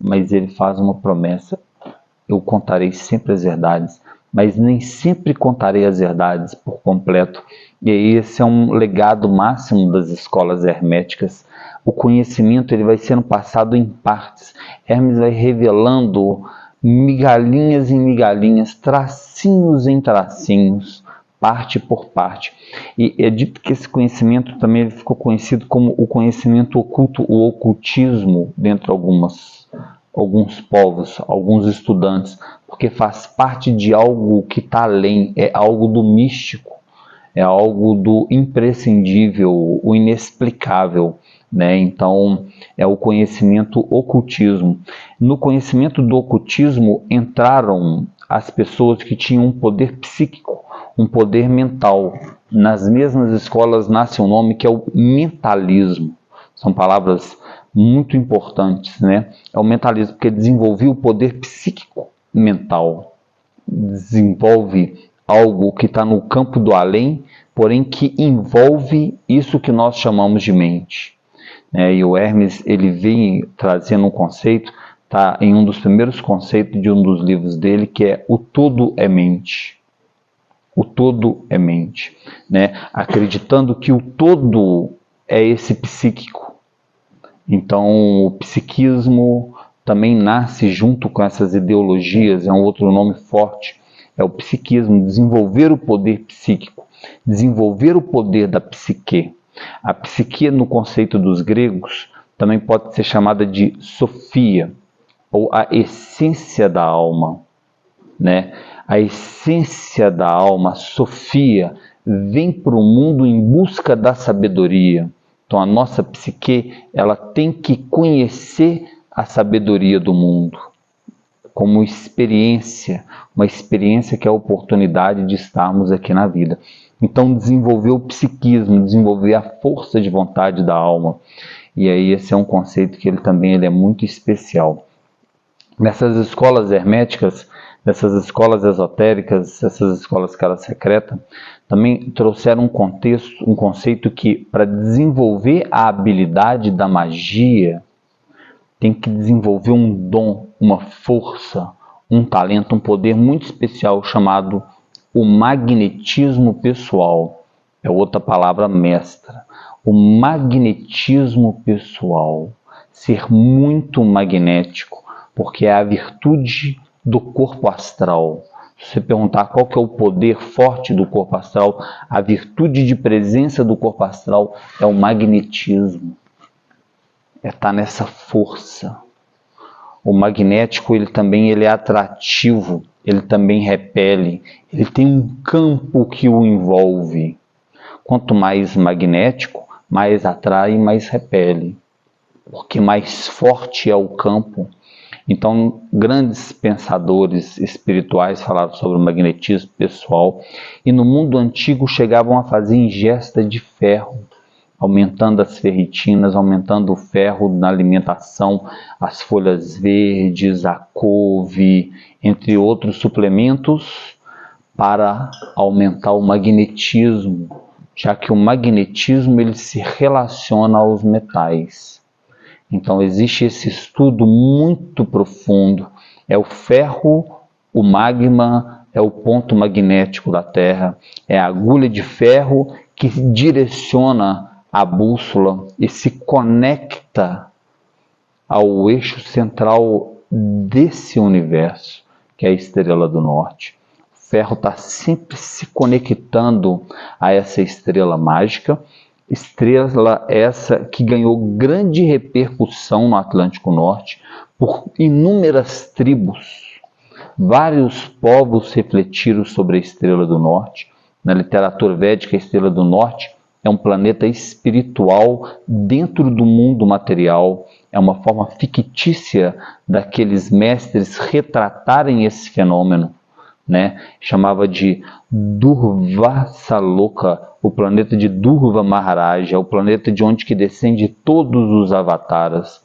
mas ele faz uma promessa: eu contarei sempre as verdades, mas nem sempre contarei as verdades por completo. E aí esse é um legado máximo das escolas herméticas. O conhecimento ele vai sendo passado em partes. Hermes vai revelando migalhinhas em migalhinhas, tracinhos em tracinhos, parte por parte. E é dito que esse conhecimento também ele ficou conhecido como o conhecimento oculto, o ocultismo, dentro de alguns povos, alguns estudantes, porque faz parte de algo que está além, é algo do místico, é algo do imprescindível, o inexplicável, né? Então, é o conhecimento ocultismo. No conhecimento do ocultismo entraram as pessoas que tinham um poder psíquico, um poder mental. Nas mesmas escolas nasce um nome que é o mentalismo. São palavras muito importantes, né? É o mentalismo, porque desenvolve o poder psíquico mental, desenvolve algo que está no campo do além, porém que envolve isso que nós chamamos de mente. E o Hermes ele vem trazendo um conceito, está em um dos primeiros conceitos de um dos livros dele, que é o todo é mente. O todo é mente, né? Acreditando que o todo é esse psíquico. Então, o psiquismo também nasce junto com essas ideologias, é um outro nome forte, é o psiquismo, desenvolver o poder psíquico, desenvolver o poder da psique. A psique, no conceito dos gregos, também pode ser chamada de Sofia, ou a essência da alma, né? A essência da alma, Sofia, vem para o mundo em busca da sabedoria. Então a nossa psique, ela tem que conhecer a sabedoria do mundo como experiência, uma experiência que é a oportunidade de estarmos aqui na vida. Então desenvolver o psiquismo, desenvolver a força de vontade da alma. E aí esse é um conceito que ele é muito especial. Nessas escolas herméticas, nessas escolas esotéricas, essas escolas que ela secreta, também trouxeram um conceito que, para desenvolver a habilidade da magia, tem que desenvolver um dom, uma força, um talento, um poder muito especial chamado o magnetismo pessoal. É outra palavra mestra. O magnetismo pessoal. Ser muito magnético, porque é a virtude do corpo astral. Se você perguntar qual que é o poder forte do corpo astral, a virtude de presença do corpo astral é o magnetismo. Está nessa força. O magnético ele é atrativo, ele também repele, ele tem um campo que o envolve. Quanto mais magnético, mais atrai e mais repele, porque mais forte é o campo. Então, grandes pensadores espirituais falaram sobre o magnetismo pessoal e no mundo antigo chegavam a fazer ingesta de ferro, aumentando as ferritinas, aumentando o ferro na alimentação, as folhas verdes, a couve, entre outros suplementos, para aumentar o magnetismo, já que o magnetismo ele se relaciona aos metais. Então existe esse estudo muito profundo, é o ferro, o magma, é o ponto magnético da Terra, é a agulha de ferro que direciona a bússola e se conecta ao eixo central desse universo, que é a Estrela do Norte. O ferro está sempre se conectando a essa estrela mágica, estrela essa que ganhou grande repercussão no Atlântico Norte por inúmeras tribos. Vários povos refletiram sobre a Estrela do Norte. Na literatura védica, a Estrela do Norte é um planeta espiritual dentro do mundo material, é uma forma fictícia daqueles mestres retratarem esse fenômeno, né? Chamava de Durvasaloka, o planeta de Durva Maharaja, é o planeta de onde que descende todos os avataras.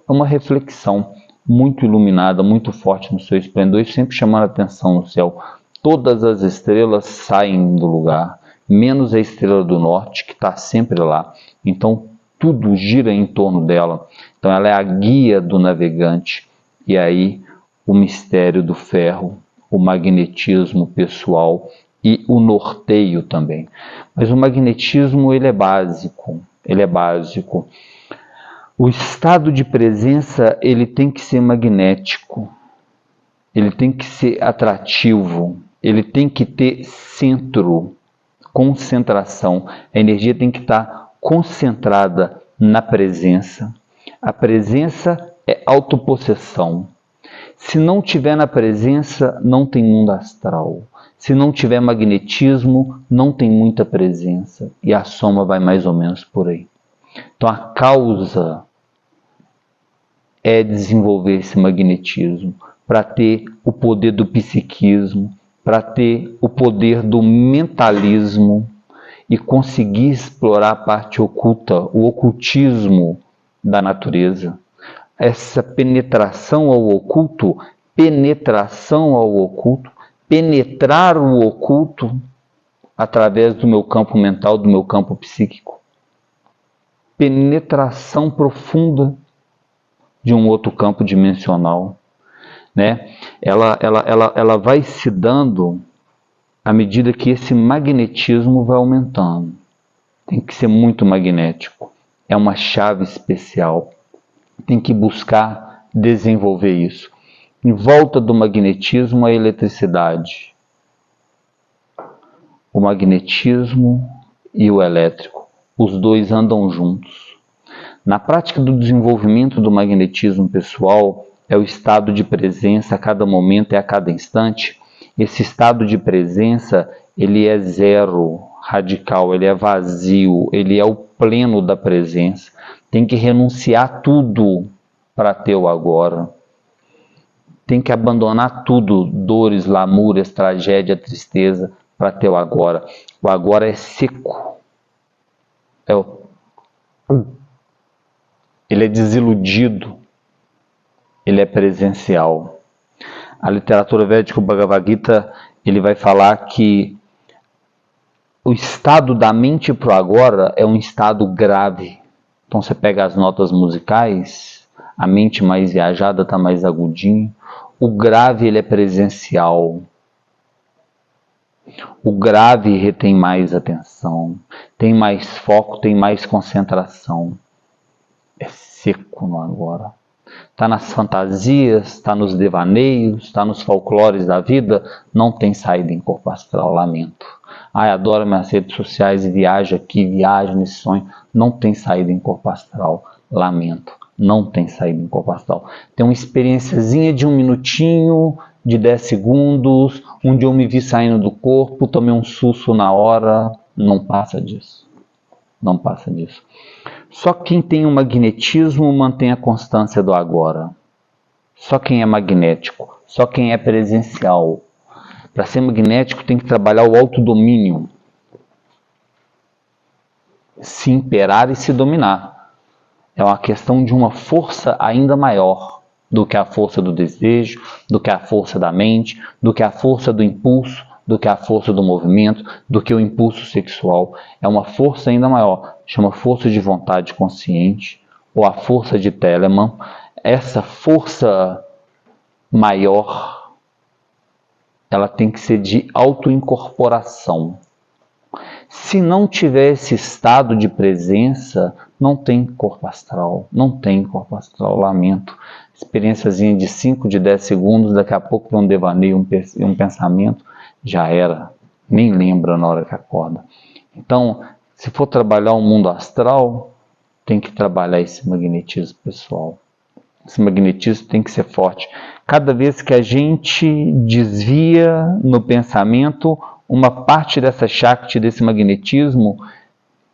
É uma reflexão muito iluminada, muito forte no seu esplendor e sempre chamando a atenção no céu. Todas as estrelas saem do lugar, menos a Estrela do Norte, que está sempre lá. Então, tudo gira em torno dela. Então, ela é a guia do navegante. E aí o mistério do ferro, o magnetismo pessoal e o norteio também. Mas o magnetismo ele é básico, O estado de presença ele tem que ser magnético, ele tem que ser atrativo, ele tem que ter centro, concentração. A energia tem que estar concentrada na presença. A presença é autopossessão. Se não tiver na presença, não tem mundo astral. Se não tiver magnetismo, não tem muita presença. E a soma vai mais ou menos por aí. Então a causa é desenvolver esse magnetismo para ter o poder do psiquismo, para ter o poder do mentalismo e conseguir explorar a parte oculta, o ocultismo da natureza. Essa penetração ao oculto, penetrar o oculto através do meu campo mental, do meu campo psíquico. Penetração profunda de um outro campo dimensional, né? Ela vai se dando à medida que esse magnetismo vai aumentando. Tem que ser muito magnético. É uma chave especial. Tem que buscar desenvolver isso. Em volta do magnetismo, a eletricidade. O magnetismo e o elétrico. Os dois andam juntos. Na prática do desenvolvimento do magnetismo pessoal, é o estado de presença a cada momento e a cada instante. Esse estado de presença, ele é zero, radical, ele é vazio, ele é o pleno da presença. Tem que renunciar tudo para ter o agora. Tem que abandonar tudo, dores, lamúrias, tragédia, tristeza, para ter o agora. O agora é seco. Ele é desiludido. Ele é presencial. A literatura védica, o Bhagavad Gita, ele vai falar que o estado da mente para o agora é um estado grave. Então você pega as notas musicais, a mente mais viajada está mais agudinho. O grave ele é presencial. O grave retém mais atenção, tem mais foco, tem mais concentração. É seco no agora. Está nas fantasias, está nos devaneios, está nos folclores da vida, não tem saída em corpo astral, lamento. Adoro minhas redes sociais e viajo aqui, viajo nesse sonho, não tem saída em corpo astral, lamento. Não tem saída em corpo astral. Tem uma experiênciazinha de 1 minutinho, de 10 segundos, onde eu me vi saindo do corpo, tomei um susto na hora, não passa disso. Não passa disso. Só quem tem o magnetismo mantém a constância do agora. Só quem é magnético, só quem é presencial. Para ser magnético tem que trabalhar o autodomínio. Se imperar e se dominar. É uma questão de uma força ainda maior do que a força do desejo, do que a força da mente, do que a força do impulso, do que a força do movimento, do que o impulso sexual. É uma força ainda maior, chama força de vontade consciente, ou a força de Telemann. Essa força maior, ela tem que ser de autoincorporação. Se não tiver esse estado de presença, não tem corpo astral, lamento. Experiênciazinha de 5, de 10 segundos, daqui a pouco tem um devaneio, um pensamento, já era, nem lembra na hora que acorda. Então, se for trabalhar o mundo astral, tem que trabalhar esse magnetismo pessoal. Esse magnetismo tem que ser forte. Cada vez que a gente desvia no pensamento, uma parte dessa Shakti, desse magnetismo,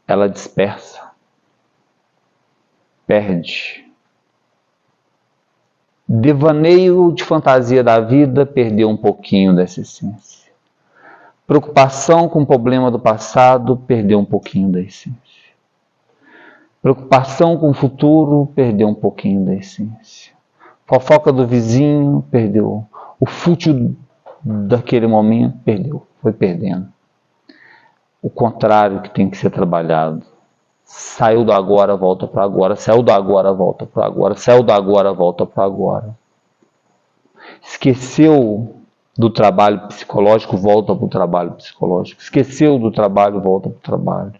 ela dispersa. Perde. Devaneio de fantasia da vida, perdeu um pouquinho dessa essência. Preocupação com o problema do passado, perdeu um pouquinho da essência. Preocupação com o futuro, perdeu um pouquinho da essência. Fofoca do vizinho, perdeu. O fútil daquele momento, perdeu. Foi perdendo. O contrário que tem que ser trabalhado. Saiu do agora, volta para agora. Saiu do agora, volta para agora. Saiu do agora, volta para agora. Esqueceu do trabalho psicológico, volta para o trabalho psicológico. Esqueceu do trabalho, volta para o trabalho.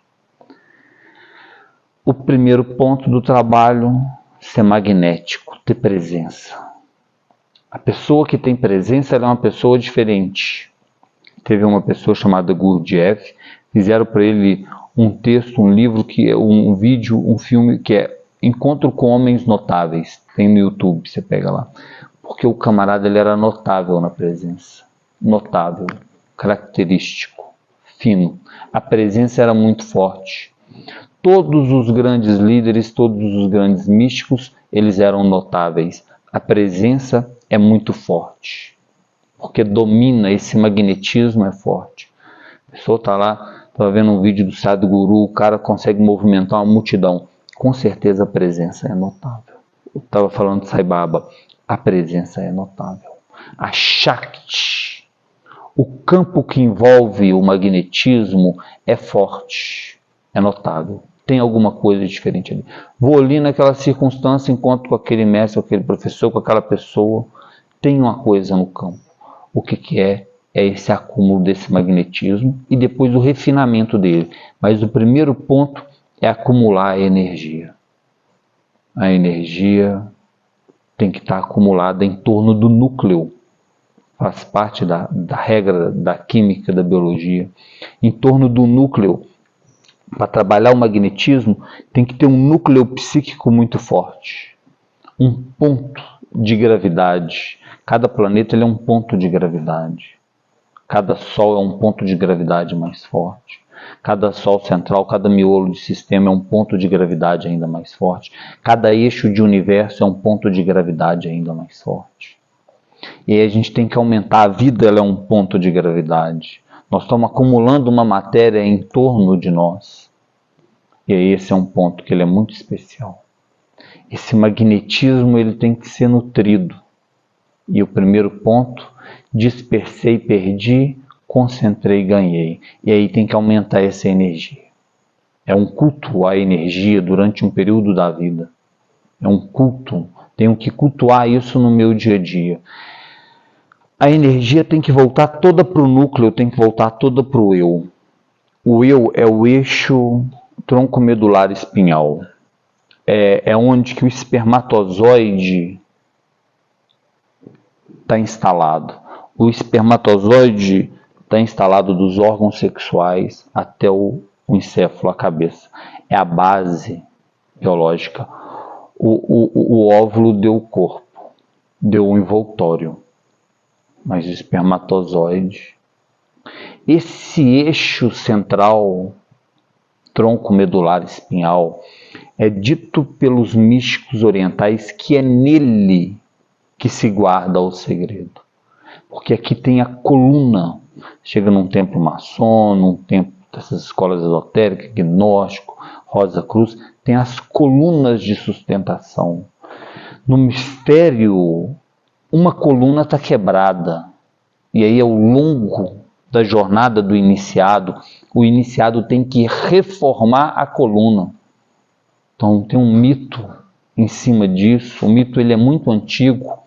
O primeiro ponto do trabalho, ser magnético, ter presença. A pessoa que tem presença, ela é uma pessoa diferente. Teve uma pessoa chamada Gurdjieff, fizeram para ele um texto, um livro, um vídeo, um filme que é Encontro com Homens Notáveis. Tem no YouTube, você pega lá. Porque o camarada ele era notável na presença. Notável, característico, fino. A presença era muito forte. Todos os grandes líderes, todos os grandes místicos, eles eram notáveis. A presença é muito forte, porque domina, esse magnetismo é forte. A pessoa está lá, estava vendo um vídeo do Sadhguru, o cara consegue movimentar uma multidão. Com certeza a presença é notável. Eu estava falando de Sai Baba, a presença é notável. A Shakti, o campo que envolve o magnetismo é forte, é notável. Tem alguma coisa diferente ali. Vou ali naquela circunstância, encontro com aquele mestre, com aquele professor, com aquela pessoa. Tem uma coisa no campo. O que é? É esse acúmulo desse magnetismo e depois o refinamento dele. Mas o primeiro ponto é acumular a energia. A energia tem que estar acumulada em torno do núcleo. Faz parte da regra da química, da biologia. Em torno do núcleo. Para trabalhar o magnetismo, tem que ter um núcleo psíquico muito forte. Um ponto de gravidade. Cada planeta ele é um ponto de gravidade. Cada Sol é um ponto de gravidade mais forte. Cada Sol central, cada miolo de sistema é um ponto de gravidade ainda mais forte. Cada eixo de universo é um ponto de gravidade ainda mais forte. E aí a gente tem que aumentar. A vida ela é um ponto de gravidade. Nós estamos acumulando uma matéria em torno de nós. E aí esse é um ponto que ele é muito especial. Esse magnetismo ele tem que ser nutrido. E o primeiro ponto, dispersei e perdi, concentrei e ganhei. E aí tem que aumentar essa energia. É um culto à energia durante um período da vida. É um culto. Tenho que cultuar isso no meu dia a dia. A energia tem que voltar toda para o núcleo, tem que voltar toda para o eu. O eu é o eixo tronco medular espinhal. É onde que o espermatozoide está instalado. O espermatozoide está instalado dos órgãos sexuais até o encéfalo, a cabeça. É a base biológica. O óvulo deu o corpo, deu o envoltório. Mas o espermatozoide, esse eixo central, tronco medular espinhal, é dito pelos místicos orientais que é nele que se guarda o segredo. Porque aqui tem a coluna. Chega num templo maçom, num templo dessas escolas esotéricas, gnóstico, Rosa Cruz, tem as colunas de sustentação. No mistério, uma coluna está quebrada. E aí, ao longo da jornada do iniciado, o iniciado tem que reformar a coluna. Então, tem um mito em cima disso. O mito ele é muito antigo.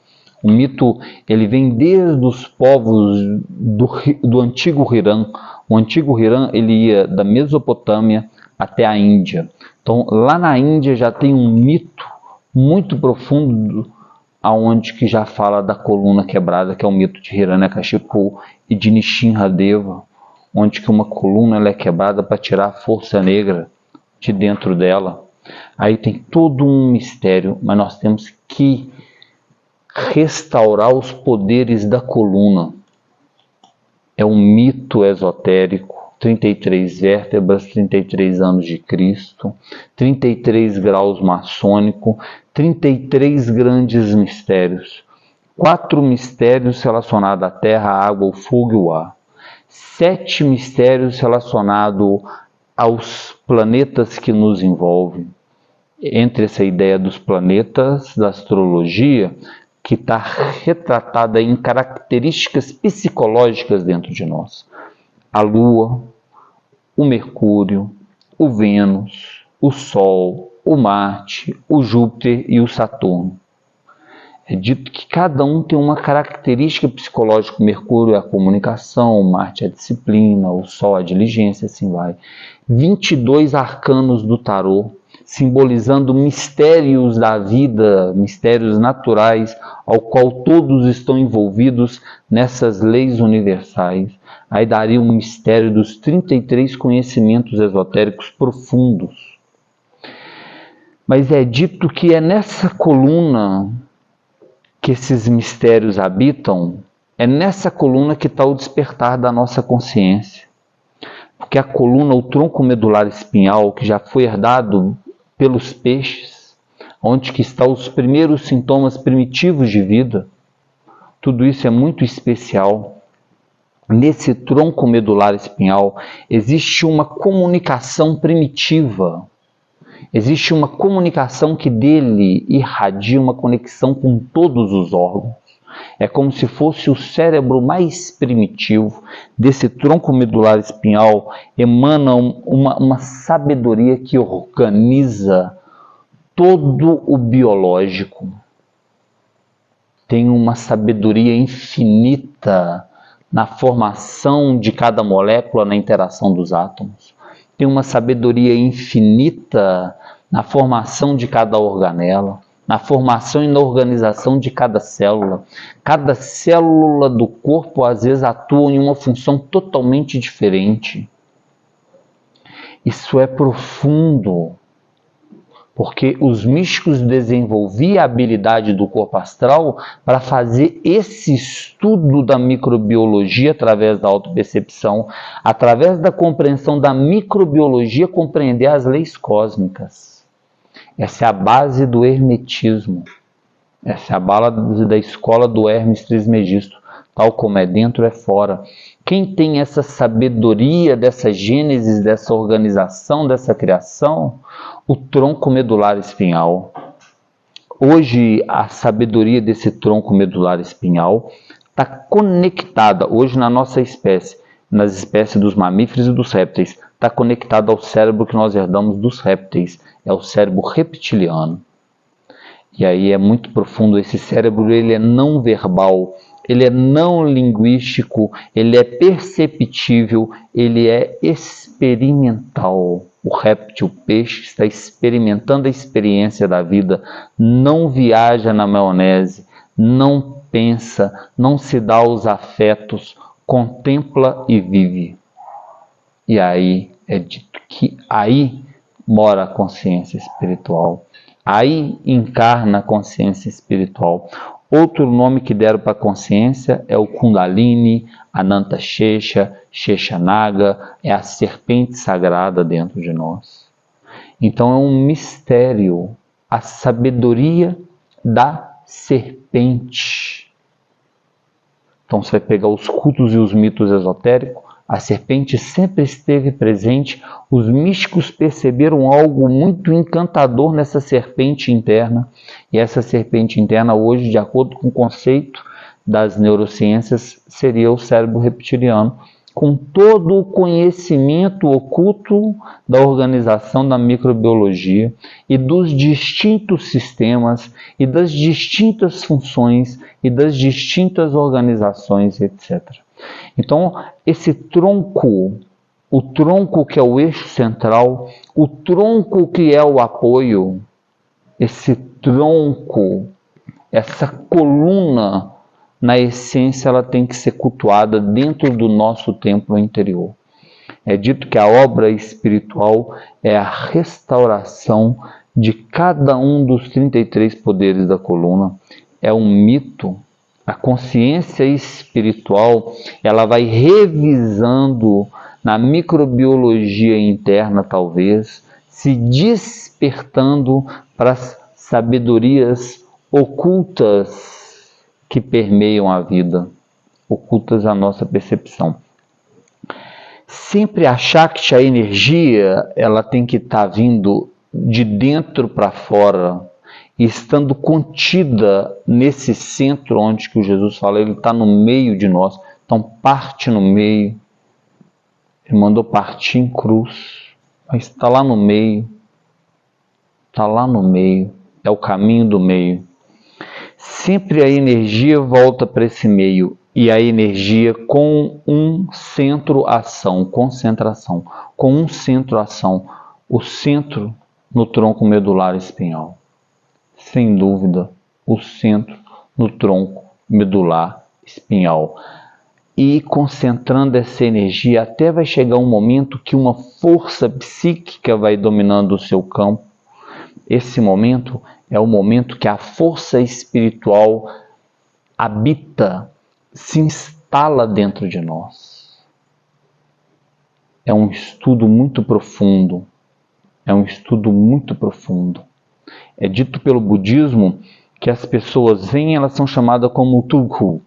O mito ele vem desde os povos do antigo Irã. O antigo Irã ele ia da Mesopotâmia até a Índia. Então, lá na Índia já tem um mito muito profundo aonde que já fala da coluna quebrada, que é o mito de Hiranyakashipu e de Nishinradeva, onde que uma coluna ela é quebrada para tirar a força negra de dentro dela. Aí tem todo um mistério, mas nós temos que restaurar os poderes da coluna. É um mito esotérico, 33 vértebras, 33 anos de Cristo, 33 graus maçônico, 33 grandes mistérios. 4 mistérios relacionados à terra, à água, ao fogo e ao ar. 7 mistérios relacionados aos planetas que nos envolvem. Entre essa ideia dos planetas, da astrologia, que está retratada em características psicológicas dentro de nós. A Lua, o Mercúrio, o Vênus, o Sol, o Marte, o Júpiter e o Saturno. É dito que cada um tem uma característica psicológica. Mercúrio é a comunicação, Marte é a disciplina, o Sol a diligência, assim vai. 22 arcanos do tarô, simbolizando mistérios da vida, mistérios naturais, ao qual todos estão envolvidos nessas leis universais. Aí daria um mistério dos 33 conhecimentos esotéricos profundos. Mas é dito que é nessa coluna que esses mistérios habitam, é nessa coluna que está o despertar da nossa consciência. Porque a coluna, o tronco medular espinhal, que já foi herdado pelos peixes, onde que estão os primeiros sintomas primitivos de vida, tudo isso é muito especial. Nesse tronco medular espinhal existe uma comunicação primitiva. Existe uma comunicação que dele irradia uma conexão com todos os órgãos. É como se fosse o cérebro mais primitivo. Desse tronco medular espinhal emana uma sabedoria que organiza todo o biológico. Tem uma sabedoria infinita na formação de cada molécula, na interação dos átomos. Tem uma sabedoria infinita na formação de cada organela, na formação e na organização de cada célula. Cada célula do corpo, às vezes, atua em uma função totalmente diferente. Isso é profundo, porque os místicos desenvolviam a habilidade do corpo astral para fazer esse estudo da microbiologia através da autopercepção, através da compreensão da microbiologia, compreender as leis cósmicas. Essa é a base do hermetismo. Essa é a base da escola do Hermes Trismegisto. Tal como é dentro, é fora. Quem tem essa sabedoria dessa gênese, dessa organização, dessa criação? O tronco medular espinhal. Hoje, a sabedoria desse tronco medular espinhal está conectada, hoje na nossa espécie, nas espécies dos mamíferos e dos répteis, está conectada ao cérebro que nós herdamos dos répteis, é o cérebro reptiliano. E aí é muito profundo, esse cérebro ele é não verbal, ele é não linguístico, ele é perceptível, ele é experimental. O réptil, o peixe, está experimentando a experiência da vida, não viaja na maionese, não pensa, não se dá aos afetos, contempla e vive. E aí é dito que aí mora a consciência espiritual. Aí encarna a consciência espiritual. Outro nome que deram para a consciência é o Kundalini, Ananta Shesha, Sheshanaga, é a serpente sagrada dentro de nós. Então é um mistério, a sabedoria da serpente. Então você vai pegar os cultos e os mitos esotéricos, a serpente sempre esteve presente, os místicos perceberam algo muito encantador nessa serpente interna, e essa serpente interna hoje, de acordo com o conceito das neurociências, seria o cérebro reptiliano, com todo o conhecimento oculto da organização da microbiologia e dos distintos sistemas e das distintas funções e das distintas organizações, etc. Então, esse tronco, o tronco que é o eixo central, o tronco que é o apoio, esse tronco, essa coluna, na essência, ela tem que ser cultuada dentro do nosso templo interior. É dito que a obra espiritual é a restauração de cada um dos 33 poderes da coluna. É um mito. A consciência espiritual, ela vai revisando na microbiologia interna, talvez, se despertando para as sabedorias ocultas que permeiam a vida, ocultas à nossa percepção. Sempre achar que a energia ela tem que estar vindo de dentro para fora, e estando contida nesse centro onde que o Jesus fala, ele está no meio de nós, então parte no meio, ele mandou partir em cruz, mas está lá no meio, é o caminho do meio. Sempre a energia volta para esse meio, e a energia com um centro-ação, concentração, com um centro-ação, o centro no tronco medular espinhal. Sem dúvida, o centro no tronco medular espinhal. E concentrando essa energia, até vai chegar um momento que uma força psíquica vai dominando o seu campo. Esse momento é o momento que a força espiritual habita, se instala dentro de nós. É um estudo muito profundo. É um estudo muito profundo. É dito pelo budismo que as pessoas vêm, elas são chamadas como Tulku.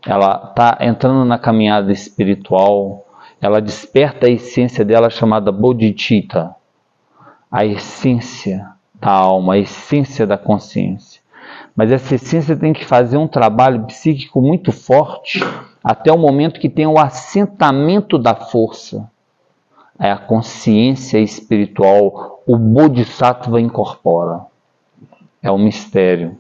Ela está entrando na caminhada espiritual, ela desperta a essência dela chamada Bodhicitta, a essência da alma, a essência da consciência. Mas essa essência tem que fazer um trabalho psíquico muito forte até o momento que tem o assentamento da força. É a consciência espiritual, o Bodhisattva incorpora. É um mistério.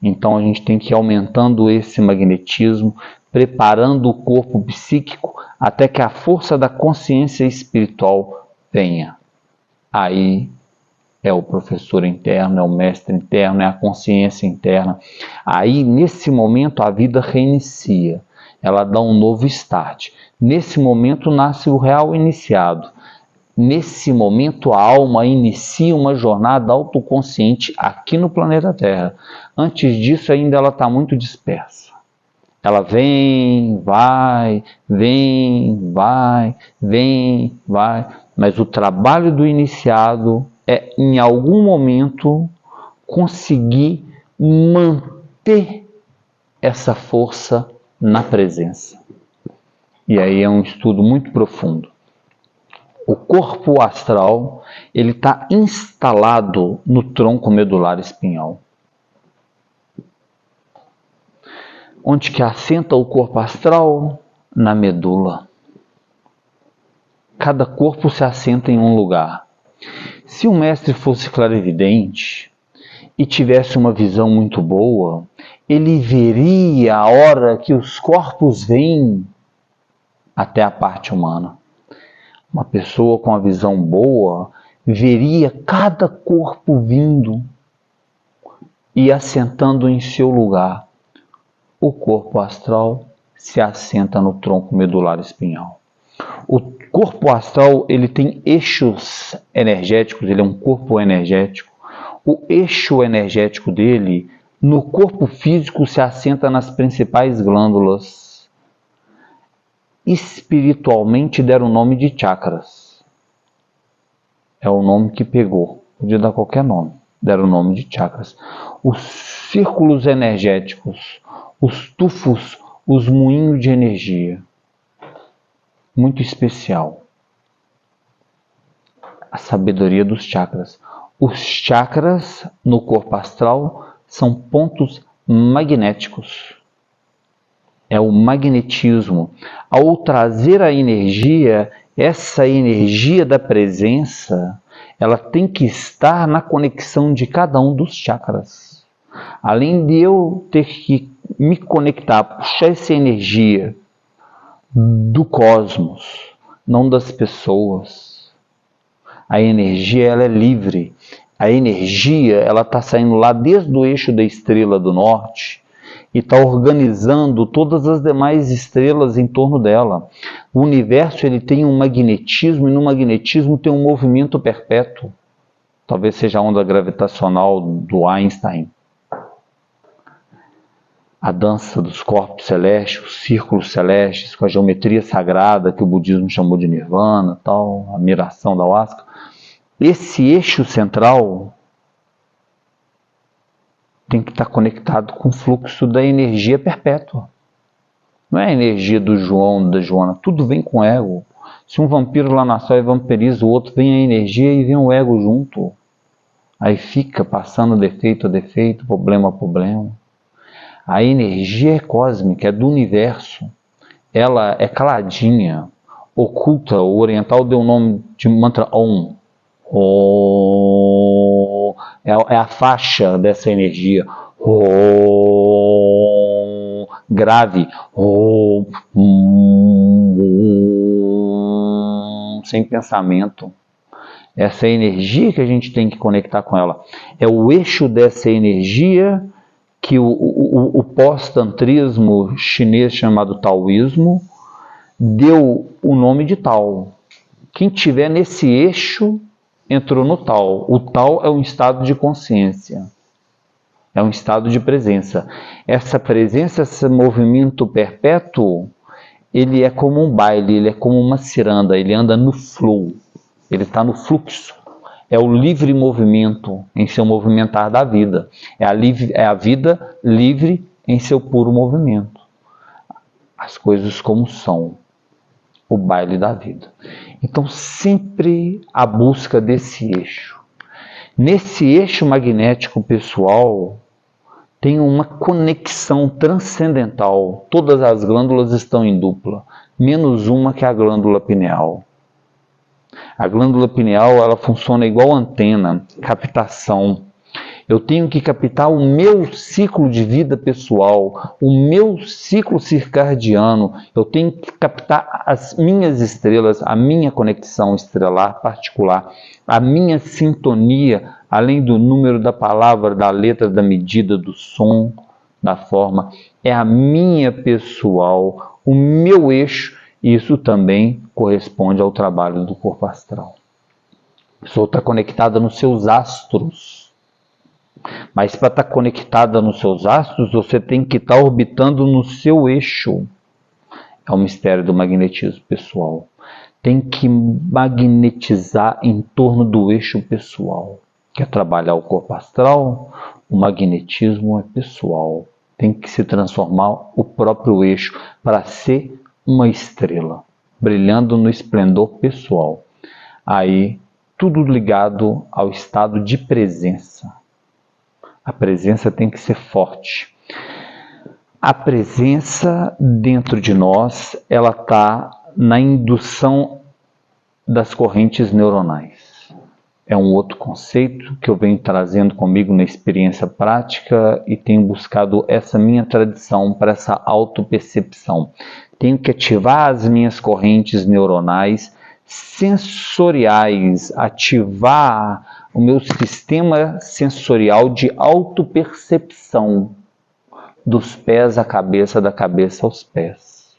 Então a gente tem que ir aumentando esse magnetismo, preparando o corpo psíquico até que a força da consciência espiritual venha. Aí é o professor interno, é o mestre interno, é a consciência interna. Aí, nesse momento, a vida reinicia. Ela dá um novo start. Nesse momento, nasce o real iniciado. Nesse momento, a alma inicia uma jornada autoconsciente aqui no planeta Terra. Antes disso, ainda ela está muito dispersa. Ela vem, vai, mas o trabalho do iniciado é, em algum momento, conseguir manter essa força na presença. E aí é um estudo muito profundo. O corpo astral, ele está instalado no tronco medular espinhal. Onde que assenta o corpo astral? Na medula. Cada corpo se assenta em um lugar. Se o mestre fosse clarividente e tivesse uma visão muito boa, ele veria a hora que os corpos vêm até a parte humana. Uma pessoa com a visão boa veria cada corpo vindo e assentando em seu lugar. O corpo astral se assenta no tronco medular espinhal. O corpo astral, ele tem eixos energéticos, ele é um corpo energético. O eixo energético dele, no corpo físico, se assenta nas principais glândulas. Espiritualmente deram o nome de chakras. É o nome que pegou. Podia dar qualquer nome. Deram o nome de chakras. Os círculos energéticos, os tufos, os moinhos de energia. Muito especial. A sabedoria dos chakras. Os chakras no corpo astral são pontos magnéticos. É o magnetismo. Ao trazer a energia, essa energia da presença, ela tem que estar na conexão de cada um dos chakras. Além de eu ter que me conectar, puxar essa energia do cosmos, não das pessoas. A energia, ela é livre. A energia, ela está saindo lá desde o eixo da estrela do norte e está organizando todas as demais estrelas em torno dela. O universo, ele tem um magnetismo, e no magnetismo tem um movimento perpétuo. Talvez seja a onda gravitacional do Einstein. A dança dos corpos celestes, os círculos celestes, com a geometria sagrada que o budismo chamou de nirvana, tal, a miração da ayahuasca. Esse eixo central tem que estar conectado com o fluxo da energia perpétua. Não é a energia do João, da Joana, tudo vem com ego. Se um vampiro lá na sala vampiriza o outro, vem a energia e vem o ego junto. Aí fica passando defeito a defeito, problema a problema. A energia é cósmica, é do universo. Ela é caladinha, oculta. O oriental deu o nome de mantra Om. Om. É a faixa dessa energia. grave, sem pensamento. Essa energia que a gente tem que conectar com ela. É o eixo dessa energia que o pós-tantrismo chinês chamado taoísmo deu o nome de Tao. Quem tiver nesse eixo entrou no Tao. O Tao é um estado de consciência. É um estado de presença. Essa presença, esse movimento perpétuo, ele é como um baile, ele é como uma ciranda, ele anda no flow. Ele está no fluxo, é o livre movimento em seu movimentar da vida, é a vida livre em seu puro movimento. As coisas como são, o baile da vida. Então sempre a busca desse eixo. Nesse eixo magnético pessoal tem uma conexão transcendental, todas as glândulas estão em dupla, menos uma que é a glândula pineal. A glândula pineal, ela funciona igual antena, captação. Eu tenho que captar o meu ciclo de vida pessoal, o meu ciclo circadiano. Eu tenho que captar as minhas estrelas, a minha conexão estelar particular, a minha sintonia, além do número da palavra, da letra, da medida, do som, da forma. É a minha pessoal, o meu eixo. Isso também corresponde ao trabalho do corpo astral. A pessoa está conectada nos seus astros. Mas para estar conectada nos seus astros, você tem que estar orbitando no seu eixo. É o mistério do magnetismo pessoal. Tem que magnetizar em torno do eixo pessoal. Quer trabalhar o corpo astral? O magnetismo é pessoal. Tem que se transformar o próprio eixo para ser uma estrela, brilhando no esplendor pessoal. Aí, tudo ligado ao estado de presença. A presença tem que ser forte. A presença dentro de nós, ela está na indução das correntes neuronais. É um outro conceito que eu venho trazendo comigo na experiência prática e tenho buscado essa minha tradição para essa autopercepção. Tenho que ativar as minhas correntes neuronais sensoriais, ativar o meu sistema sensorial de autopercepção, dos pés à cabeça, da cabeça aos pés.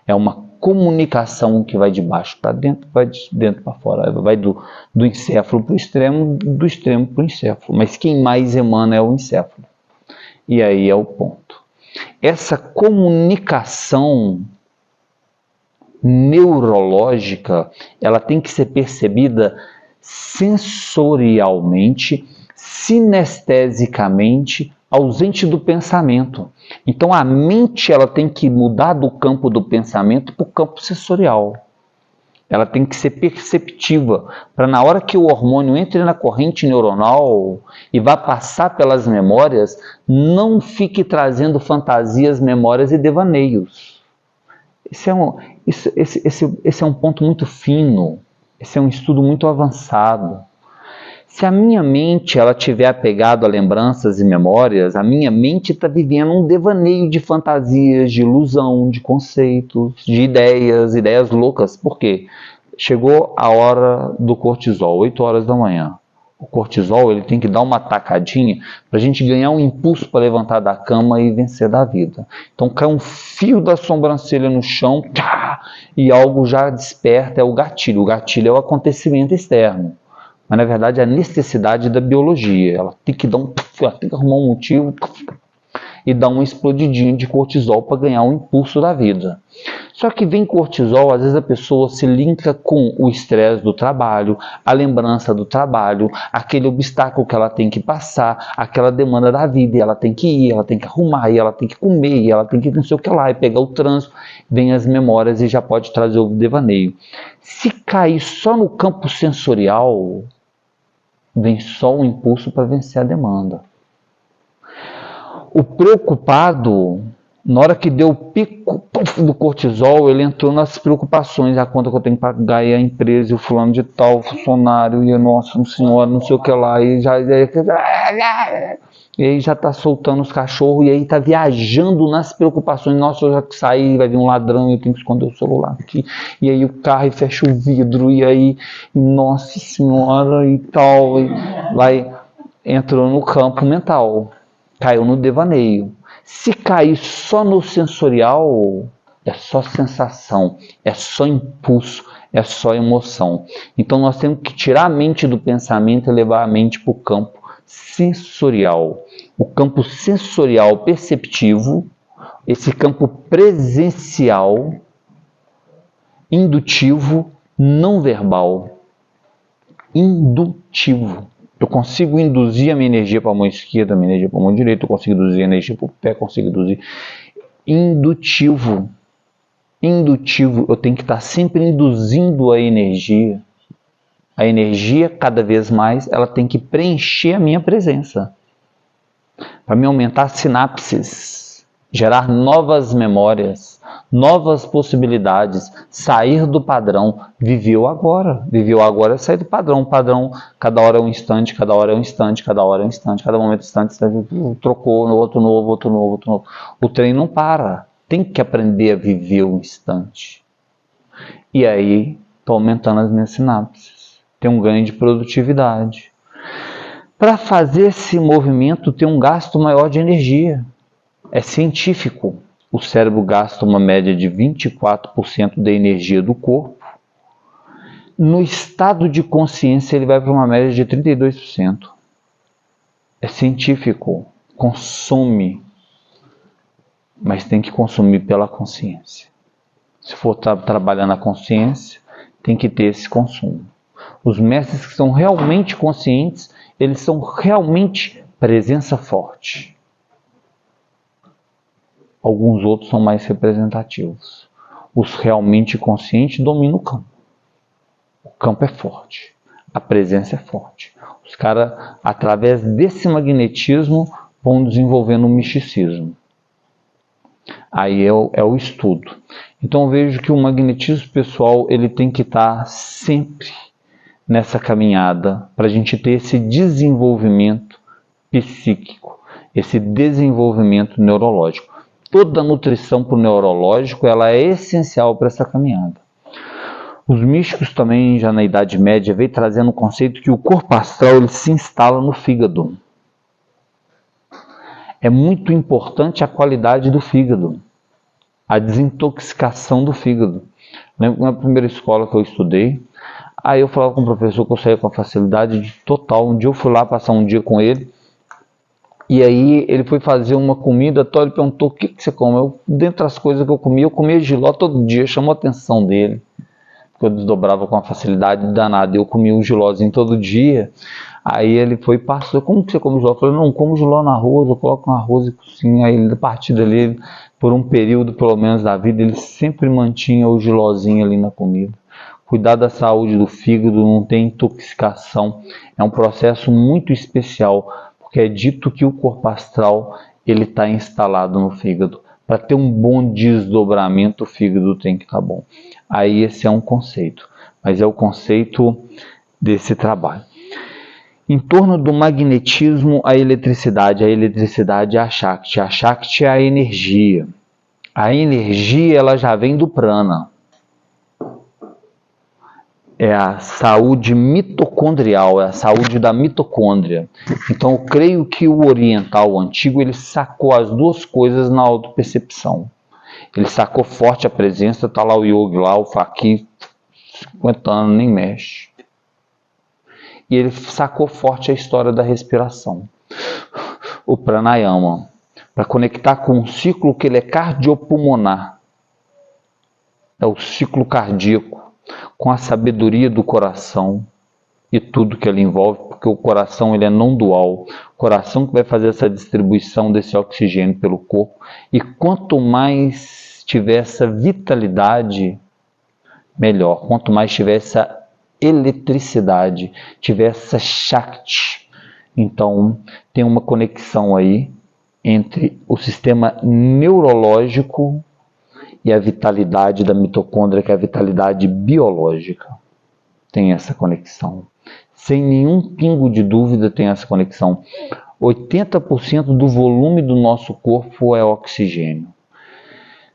É uma comunicação que vai de baixo para dentro, vai de dentro para fora, vai do encéfalo para o extremo, do extremo para o encéfalo. Mas quem mais emana é o encéfalo. E aí é o ponto. Essa comunicação neurológica, ela tem que ser percebida sensorialmente, sinestesicamente, ausente do pensamento. Então a mente, ela tem que mudar do campo do pensamento para o campo sensorial. Ela tem que ser perceptiva, para na hora que o hormônio entre na corrente neuronal e vá passar pelas memórias, não fique trazendo fantasias, memórias e devaneios. Esse é um ponto muito fino, esse é um estudo muito avançado. Se a minha mente ela estiver apegada a lembranças e memórias, a minha mente está vivendo um devaneio de fantasias, de ilusão, de conceitos, de ideias loucas. Por quê? Chegou a hora do cortisol, 8 horas da manhã. O cortisol ele tem que dar uma tacadinha para a gente ganhar um impulso para levantar da cama e vencer da vida. Então cai um fio da sobrancelha no chão e algo já desperta, é o gatilho. O gatilho é o acontecimento externo. Mas, na verdade, é a necessidade da biologia. Ela tem que arrumar um motivo e dar uma explodidinha de cortisol para ganhar um impulso da vida. Só que vem cortisol, às vezes a pessoa se linka com o estresse do trabalho, a lembrança do trabalho, aquele obstáculo que ela tem que passar, aquela demanda da vida, e ela tem que ir, ela tem que arrumar, e ela tem que comer, e ela tem que não sei o que lá, e pegar o trânsito, vem as memórias e já pode trazer o devaneio. Se cair só no campo sensorial, vem só o impulso para vencer a demanda. O preocupado, na hora que deu o pico do cortisol, ele entrou nas preocupações, a conta que eu tenho que pagar, e a empresa, e o fulano de tal, o funcionário, e nossa senhora, não sei o que lá, e já E aí já tá soltando os cachorros, e aí tá viajando nas preocupações. Nossa, eu já saí, vai vir um ladrão, eu tenho que esconder o celular aqui. E aí o carro e fecha o vidro, e aí, nossa senhora, e tal. E vai, entrou no campo mental, caiu no devaneio. Se cair só no sensorial, é só sensação, é só impulso, é só emoção. Então nós temos que tirar a mente do pensamento e levar a mente para o campo sensorial. O campo sensorial perceptivo, esse campo presencial, indutivo, não verbal. Indutivo. Eu consigo induzir a minha energia para a mão esquerda, a minha energia para a mão direita, eu consigo induzir a energia para o pé, consigo induzir. Indutivo. Indutivo, eu tenho que estar sempre induzindo a energia. A energia, cada vez mais, ela tem que preencher a minha presença. Para me aumentar as sinapses, gerar novas memórias, novas possibilidades, sair do padrão. Viveu agora é sair do padrão. O padrão, cada hora é um instante, cada hora é um instante, cada hora é um instante, cada momento é um instante, trocou, outro novo, outro novo, outro novo. O trem não para. Tem que aprender a viver o instante. E aí, estou aumentando as minhas sinapses. Tem um ganho de produtividade. Para fazer esse movimento, tem um gasto maior de energia. É científico. O cérebro gasta uma média de 24% da energia do corpo. No estado de consciência, ele vai para uma média de 32%. É científico. Consome. Mas tem que consumir pela consciência. Se for trabalhar na consciência, tem que ter esse consumo. Os mestres que são realmente conscientes, eles são realmente presença forte. Alguns outros são mais representativos. Os realmente conscientes dominam o campo. O campo é forte. A presença é forte. Os caras, através desse magnetismo, vão desenvolvendo o misticismo. Aí é o estudo. Então eu vejo que o magnetismo pessoal ele tem que estar sempre nessa caminhada para a gente ter esse desenvolvimento psíquico, esse desenvolvimento neurológico. Toda nutrição para o neurológico ela é essencial para essa caminhada. Os místicos também, já na Idade Média, veio trazendo o conceito que o corpo astral ele se instala no fígado. É muito importante a qualidade do fígado, a desintoxicação do fígado. Lembro que na primeira escola que eu estudei, aí eu falava com o professor que eu saía com a facilidade total. Um dia eu fui lá passar um dia com ele, e aí ele foi fazer uma comida, ele perguntou, o que você come? Dentre as coisas que eu comia jiló todo dia, chamou a atenção dele, porque eu desdobrava com uma facilidade danada, eu comia um jilózinho todo dia. Aí ele foi e passou, como que você come jiló? Eu falei, não, como jiló no arroz, eu coloco no arroz e cozinho. Aí a partir dali, por um período pelo menos da vida, ele sempre mantinha o jilózinho ali na comida. Cuidar da saúde do fígado, não tem intoxicação, é um processo muito especial, porque é dito que o corpo astral ele está instalado no fígado. Para ter um bom desdobramento, o fígado tem que estar bom. Aí esse é um conceito, mas é o conceito desse trabalho. Em torno do magnetismo, a eletricidade é a Shakti. A Shakti é a energia. A energia ela já vem do prana. É a saúde mitocondrial, é a saúde da mitocôndria. Então eu creio que o oriental, o antigo, ele sacou as duas coisas na autopercepção. Ele sacou forte a presença, está lá o yogi, lá o fakir, 50 anos, nem mexe. E ele sacou forte a história da respiração. O pranayama, para conectar com um ciclo que ele é cardiopulmonar. É o ciclo cardíaco, com a sabedoria do coração e tudo que ele envolve, porque o coração ele é não dual. O coração que vai fazer essa distribuição desse oxigênio pelo corpo. E quanto mais tiver essa vitalidade, melhor. Quanto mais tiver essa eletricidade, tiver essa Shakti, então tem uma conexão aí entre o sistema neurológico e a vitalidade da mitocôndria, que é a vitalidade biológica. Tem essa conexão. Sem nenhum pingo de dúvida tem essa conexão. 80% do volume do nosso corpo é oxigênio.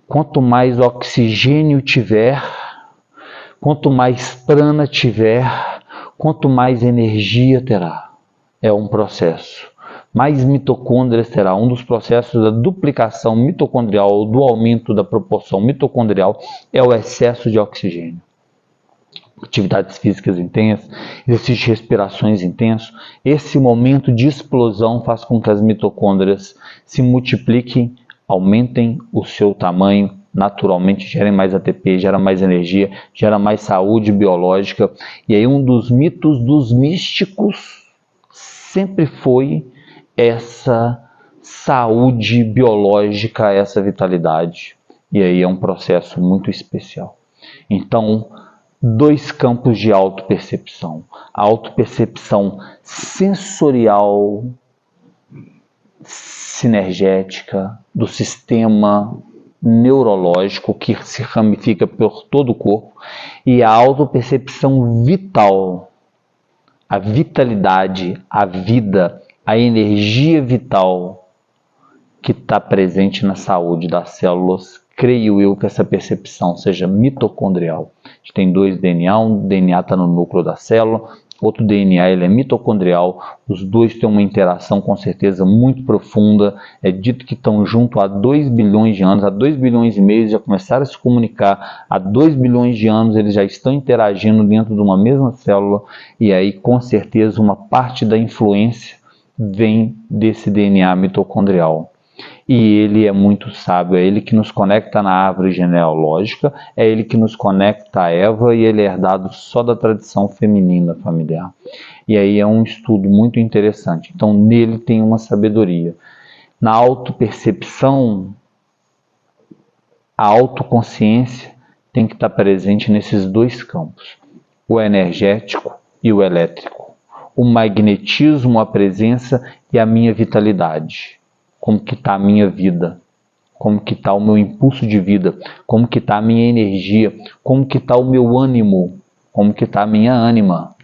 Quanto mais oxigênio tiver, quanto mais prana tiver, quanto mais energia terá. É um processo. Mais mitocôndrias terá. Um dos processos da duplicação mitocondrial, do aumento da proporção mitocondrial, é o excesso de oxigênio. Atividades físicas intensas, exercícios de respirações intensos, esse momento de explosão faz com que as mitocôndrias se multipliquem, aumentem o seu tamanho, naturalmente gerem mais ATP, gera mais energia, gera mais saúde biológica. E aí um dos mitos dos místicos sempre foi essa saúde biológica, essa vitalidade. E aí é um processo muito especial. Então, dois campos de autopercepção. A autopercepção sensorial, sinergética, do sistema neurológico que se ramifica por todo o corpo, e a autopercepção vital, a vitalidade, a vida, a energia vital que está presente na saúde das células. Creio eu que essa percepção seja mitocondrial. A gente tem dois DNA, um DNA está no núcleo da célula, outro DNA ele é mitocondrial, os dois têm uma interação com certeza muito profunda, é dito que estão juntos há 2 bilhões de anos, há 2 bilhões e meio já começaram a se comunicar, há 2 bilhões de anos eles já estão interagindo dentro de uma mesma célula, e aí com certeza uma parte da influência vem desse DNA mitocondrial. E ele é muito sábio, é ele que nos conecta na árvore genealógica, é ele que nos conecta a Eva, e ele é herdado só da tradição feminina familiar. E aí é um estudo muito interessante. Então nele tem uma sabedoria. Na autopercepção, a autoconsciência tem que estar presente nesses dois campos, o energético e o elétrico, o magnetismo, a presença e a minha vitalidade. Como que está a minha vida, como que está o meu impulso de vida, como que está a minha energia, como que está o meu ânimo, como que está a minha ânima.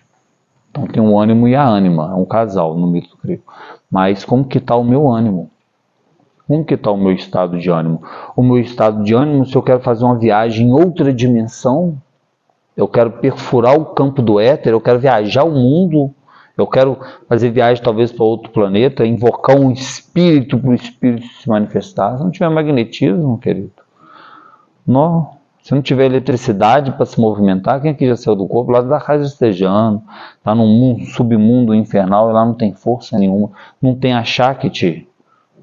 Então tem o ânimo e a ânima, é um casal no mito grego. Mas como que está o meu ânimo? Como que está o meu estado de ânimo? O meu estado de ânimo, se eu quero fazer uma viagem em outra dimensão, eu quero perfurar o campo do éter, eu quero viajar o mundo, eu quero fazer viagem talvez para outro planeta, invocar um espírito para o espírito se manifestar. Se não tiver magnetismo, querido, não. Se não tiver eletricidade para se movimentar, quem aqui já saiu do corpo? Lá da casa estejando, está num submundo infernal e lá não tem força nenhuma, não tem a Shakti.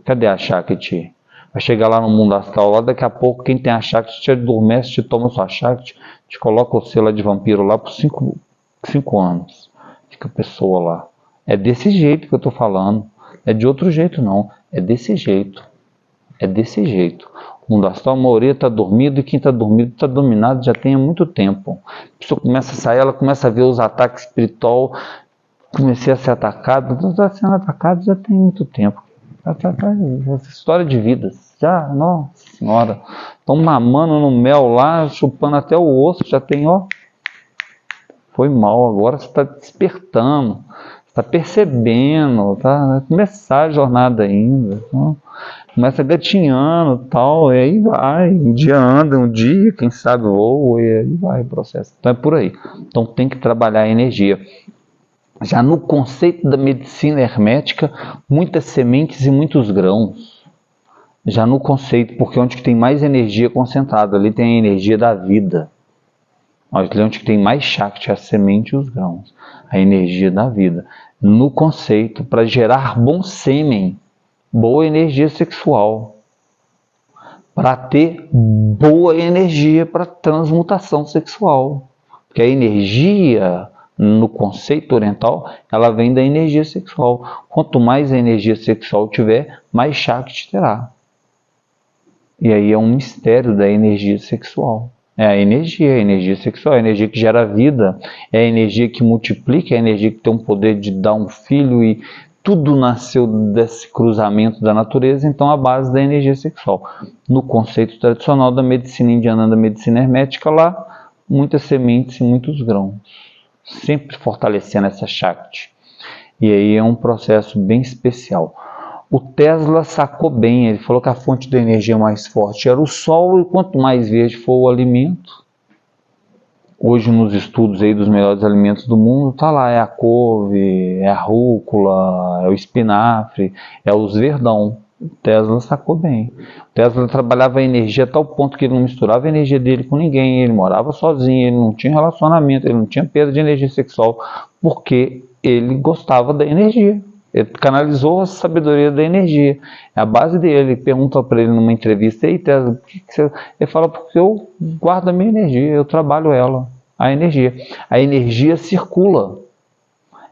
Cadê a Shakti? Vai chegar lá no mundo astral, lá daqui a pouco quem tem a Shakti te adormece, te toma sua Shakti, te coloca você lá de vampiro lá por 5 anos. Fica a pessoa lá. É desse jeito que eu estou falando. É de outro jeito não. É desse jeito. É desse jeito. O mundo astral, a maioria está dormido, e quem está dormido está dominado já tem há muito tempo. A pessoa começa a sair, ela começa a ver os ataques espiritual, comecei a ser atacado. Está sendo atacado já tem muito tempo. Essa história de vidas. Já, nossa senhora. Estão mamando no mel lá, chupando até o osso, já tem, ó. Foi mal, agora você está despertando, está percebendo, tá? Começar a jornada ainda, então, começa gatinhando e tal, e aí vai, um dia anda, um dia, quem sabe voa, e aí vai o processo. Então é por aí. Então tem que trabalhar a energia. Já no conceito da medicina hermética, muitas sementes e muitos grãos. Já no conceito, porque onde que tem mais energia concentrada, ali tem a energia da vida. Onde tem mais Shakti, a semente e os grãos, a energia da vida. No conceito, para gerar bom sêmen, boa energia sexual, para ter boa energia para transmutação sexual. Porque a energia, no conceito oriental, ela vem da energia sexual. Quanto mais a energia sexual tiver, mais Shakti terá. E aí é um mistério da energia sexual. É a energia sexual, é a energia que gera vida, é a energia que multiplica, é a energia que tem o poder de dar um filho, e tudo nasceu desse cruzamento da natureza, então a base da energia sexual. No conceito tradicional da medicina indiana, da medicina hermética, lá, muitas sementes e muitos grãos, sempre fortalecendo essa Shakti. E aí é um processo bem especial. O Tesla sacou bem, ele falou que a fonte de energia mais forte era o sol, e quanto mais verde for o alimento, hoje nos estudos aí dos melhores alimentos do mundo, tá lá, é a couve, é a rúcula, é o espinafre, é os verdão. O Tesla sacou bem. O Tesla trabalhava a energia a tal ponto que ele não misturava a energia dele com ninguém, ele morava sozinho, ele não tinha relacionamento, ele não tinha perda de energia sexual, porque ele gostava da energia. Ele canalizou a sabedoria da energia. É a base dele. Pergunta para ele numa entrevista: ei, Tesla, por que você... Ele fala: porque eu guardo a minha energia, eu trabalho ela, a energia. A energia circula.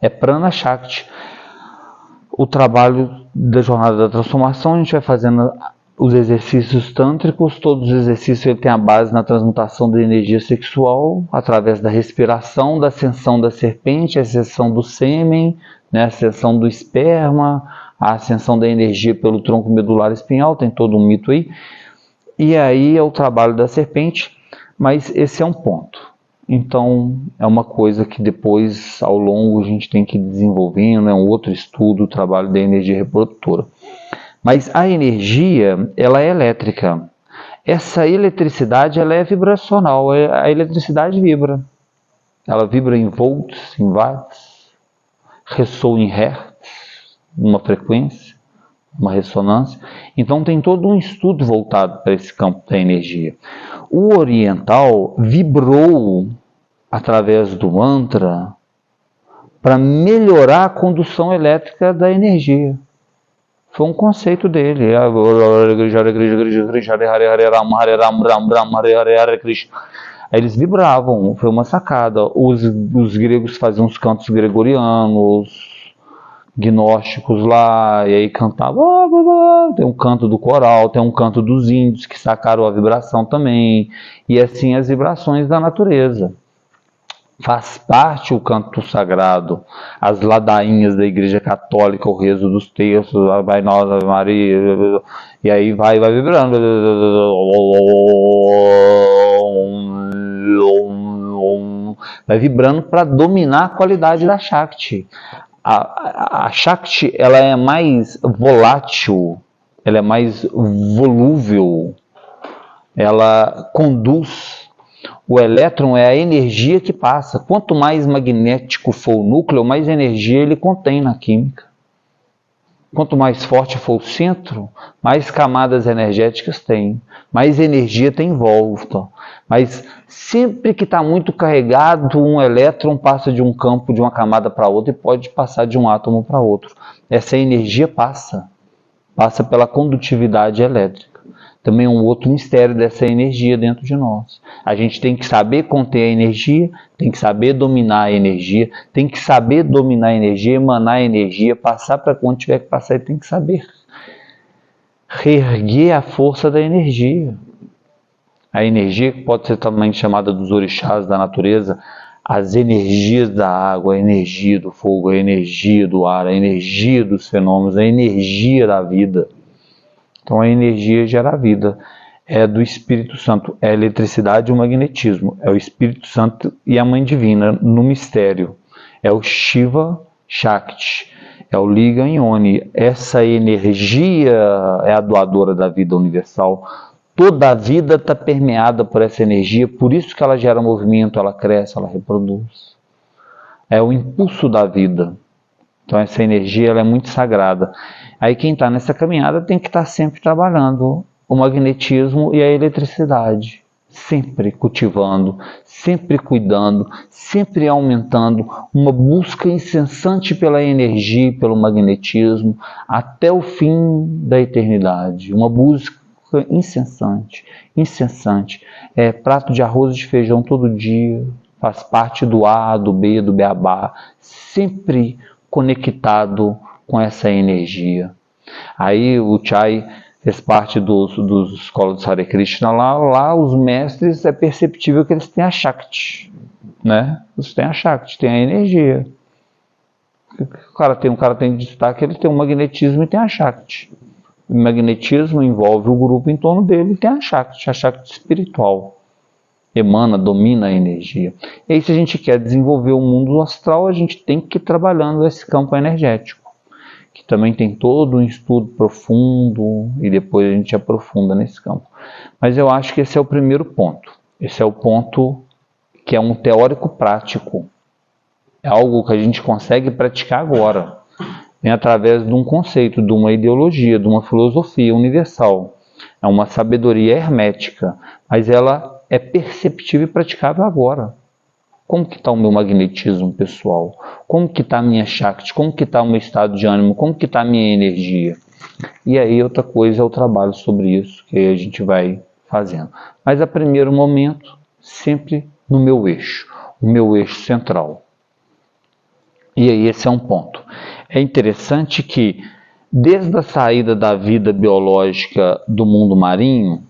É Prana Shakti. O trabalho da jornada da transformação, a gente vai fazendo os exercícios tântricos. Todos os exercícios ele tem a base na transmutação da energia sexual, através da respiração, da ascensão da serpente, a ascensão do sêmen, né, a ascensão do esperma, a ascensão da energia pelo tronco medular espinhal, tem todo um mito aí. E aí é o trabalho da serpente, mas esse é um ponto. Então, é uma coisa que depois, ao longo, a gente tem que ir desenvolvendo, é um outro estudo, o trabalho da energia reprodutora. Mas a energia, ela é elétrica. Essa eletricidade, ela é vibracional, a eletricidade vibra. Ela vibra em volts, em watts, ressoa em hertz, uma frequência, uma ressonância. Então tem todo um estudo voltado para esse campo da energia. O oriental vibrou através do mantra para melhorar a condução elétrica da energia. Foi um conceito dele. Aí eles vibravam, foi uma sacada. Os gregos faziam os cantos gregorianos, gnósticos lá, e aí cantavam, tem um canto do coral, tem um canto dos índios que sacaram a vibração também, e assim as vibrações da natureza. Faz parte o canto sagrado, as ladainhas da Igreja Católica, o rezo dos textos, a Pai Nosso, Ave Maria, e aí vai vibrando, vai vibrando para dominar a qualidade da Shakti. A Shakti, ela é mais volátil, ela é mais volúvel, ela conduz. O elétron é a energia que passa. Quanto mais magnético for o núcleo, mais energia ele contém na química. Quanto mais forte for o centro, mais camadas energéticas tem, mais energia tem em volta. Mas sempre que está muito carregado, um elétron passa de um campo, de uma camada para outra, e pode passar de um átomo para outro. Essa energia passa pela condutividade elétrica. Também é um outro mistério dessa energia dentro de nós. A gente tem que saber conter a energia, tem que saber dominar a energia, tem que saber dominar a energia, emanar a energia, passar para quando tiver que passar, e tem que saber reerguer a força da energia. A energia que pode ser também chamada dos orixás da natureza, as energias da água, a energia do fogo, a energia do ar, a energia dos fenômenos, a energia da vida. Então a energia gera a vida, é do Espírito Santo, é a eletricidade e o magnetismo, é o Espírito Santo e a Mãe Divina no mistério, é o Shiva Shakti, é o Liga Ione. Essa energia é a doadora da vida universal. Toda a vida está permeada por essa energia, por isso que ela gera movimento, ela cresce, ela reproduz. É o impulso da vida. Então essa energia ela é muito sagrada. Aí quem está nessa caminhada tem que estar sempre trabalhando o magnetismo e a eletricidade. Sempre cultivando, sempre cuidando, sempre aumentando. Uma busca incessante pela energia e pelo magnetismo até o fim da eternidade. Uma busca incessante. É prato de arroz e de feijão todo dia. Faz parte do A, do B, do Beabá. Sempre conectado com essa energia. Aí o Chai fez parte dos escolas do Hare Krishna. Lá os mestres, é perceptível que eles têm a Shakti, né? Eles têm a Shakti, têm a energia. Um cara tem destaque, ele tem o magnetismo e tem a Shakti. O magnetismo envolve o grupo em torno dele e tem a Shakti espiritual. emana, domina a energia. E aí, se a gente quer desenvolver o mundo astral, a gente tem que ir trabalhando esse campo energético, que também tem todo um estudo profundo, e depois a gente aprofunda nesse campo. Mas eu acho que esse é o primeiro ponto. Esse é o ponto que é um teórico prático. É algo que a gente consegue praticar agora, né, através de um conceito, de uma ideologia, de uma filosofia universal. É uma sabedoria hermética, mas ela é perceptível e praticável agora. Como que está o meu magnetismo pessoal? Como que está a minha Shakti? Como que está o meu estado de ânimo? Como que está a minha energia? E aí outra coisa é o trabalho sobre isso, que a gente vai fazendo. Mas a primeiro momento, sempre no meu eixo, o meu eixo central. E aí esse é um ponto. É interessante que, desde a saída da vida biológica do mundo marinho,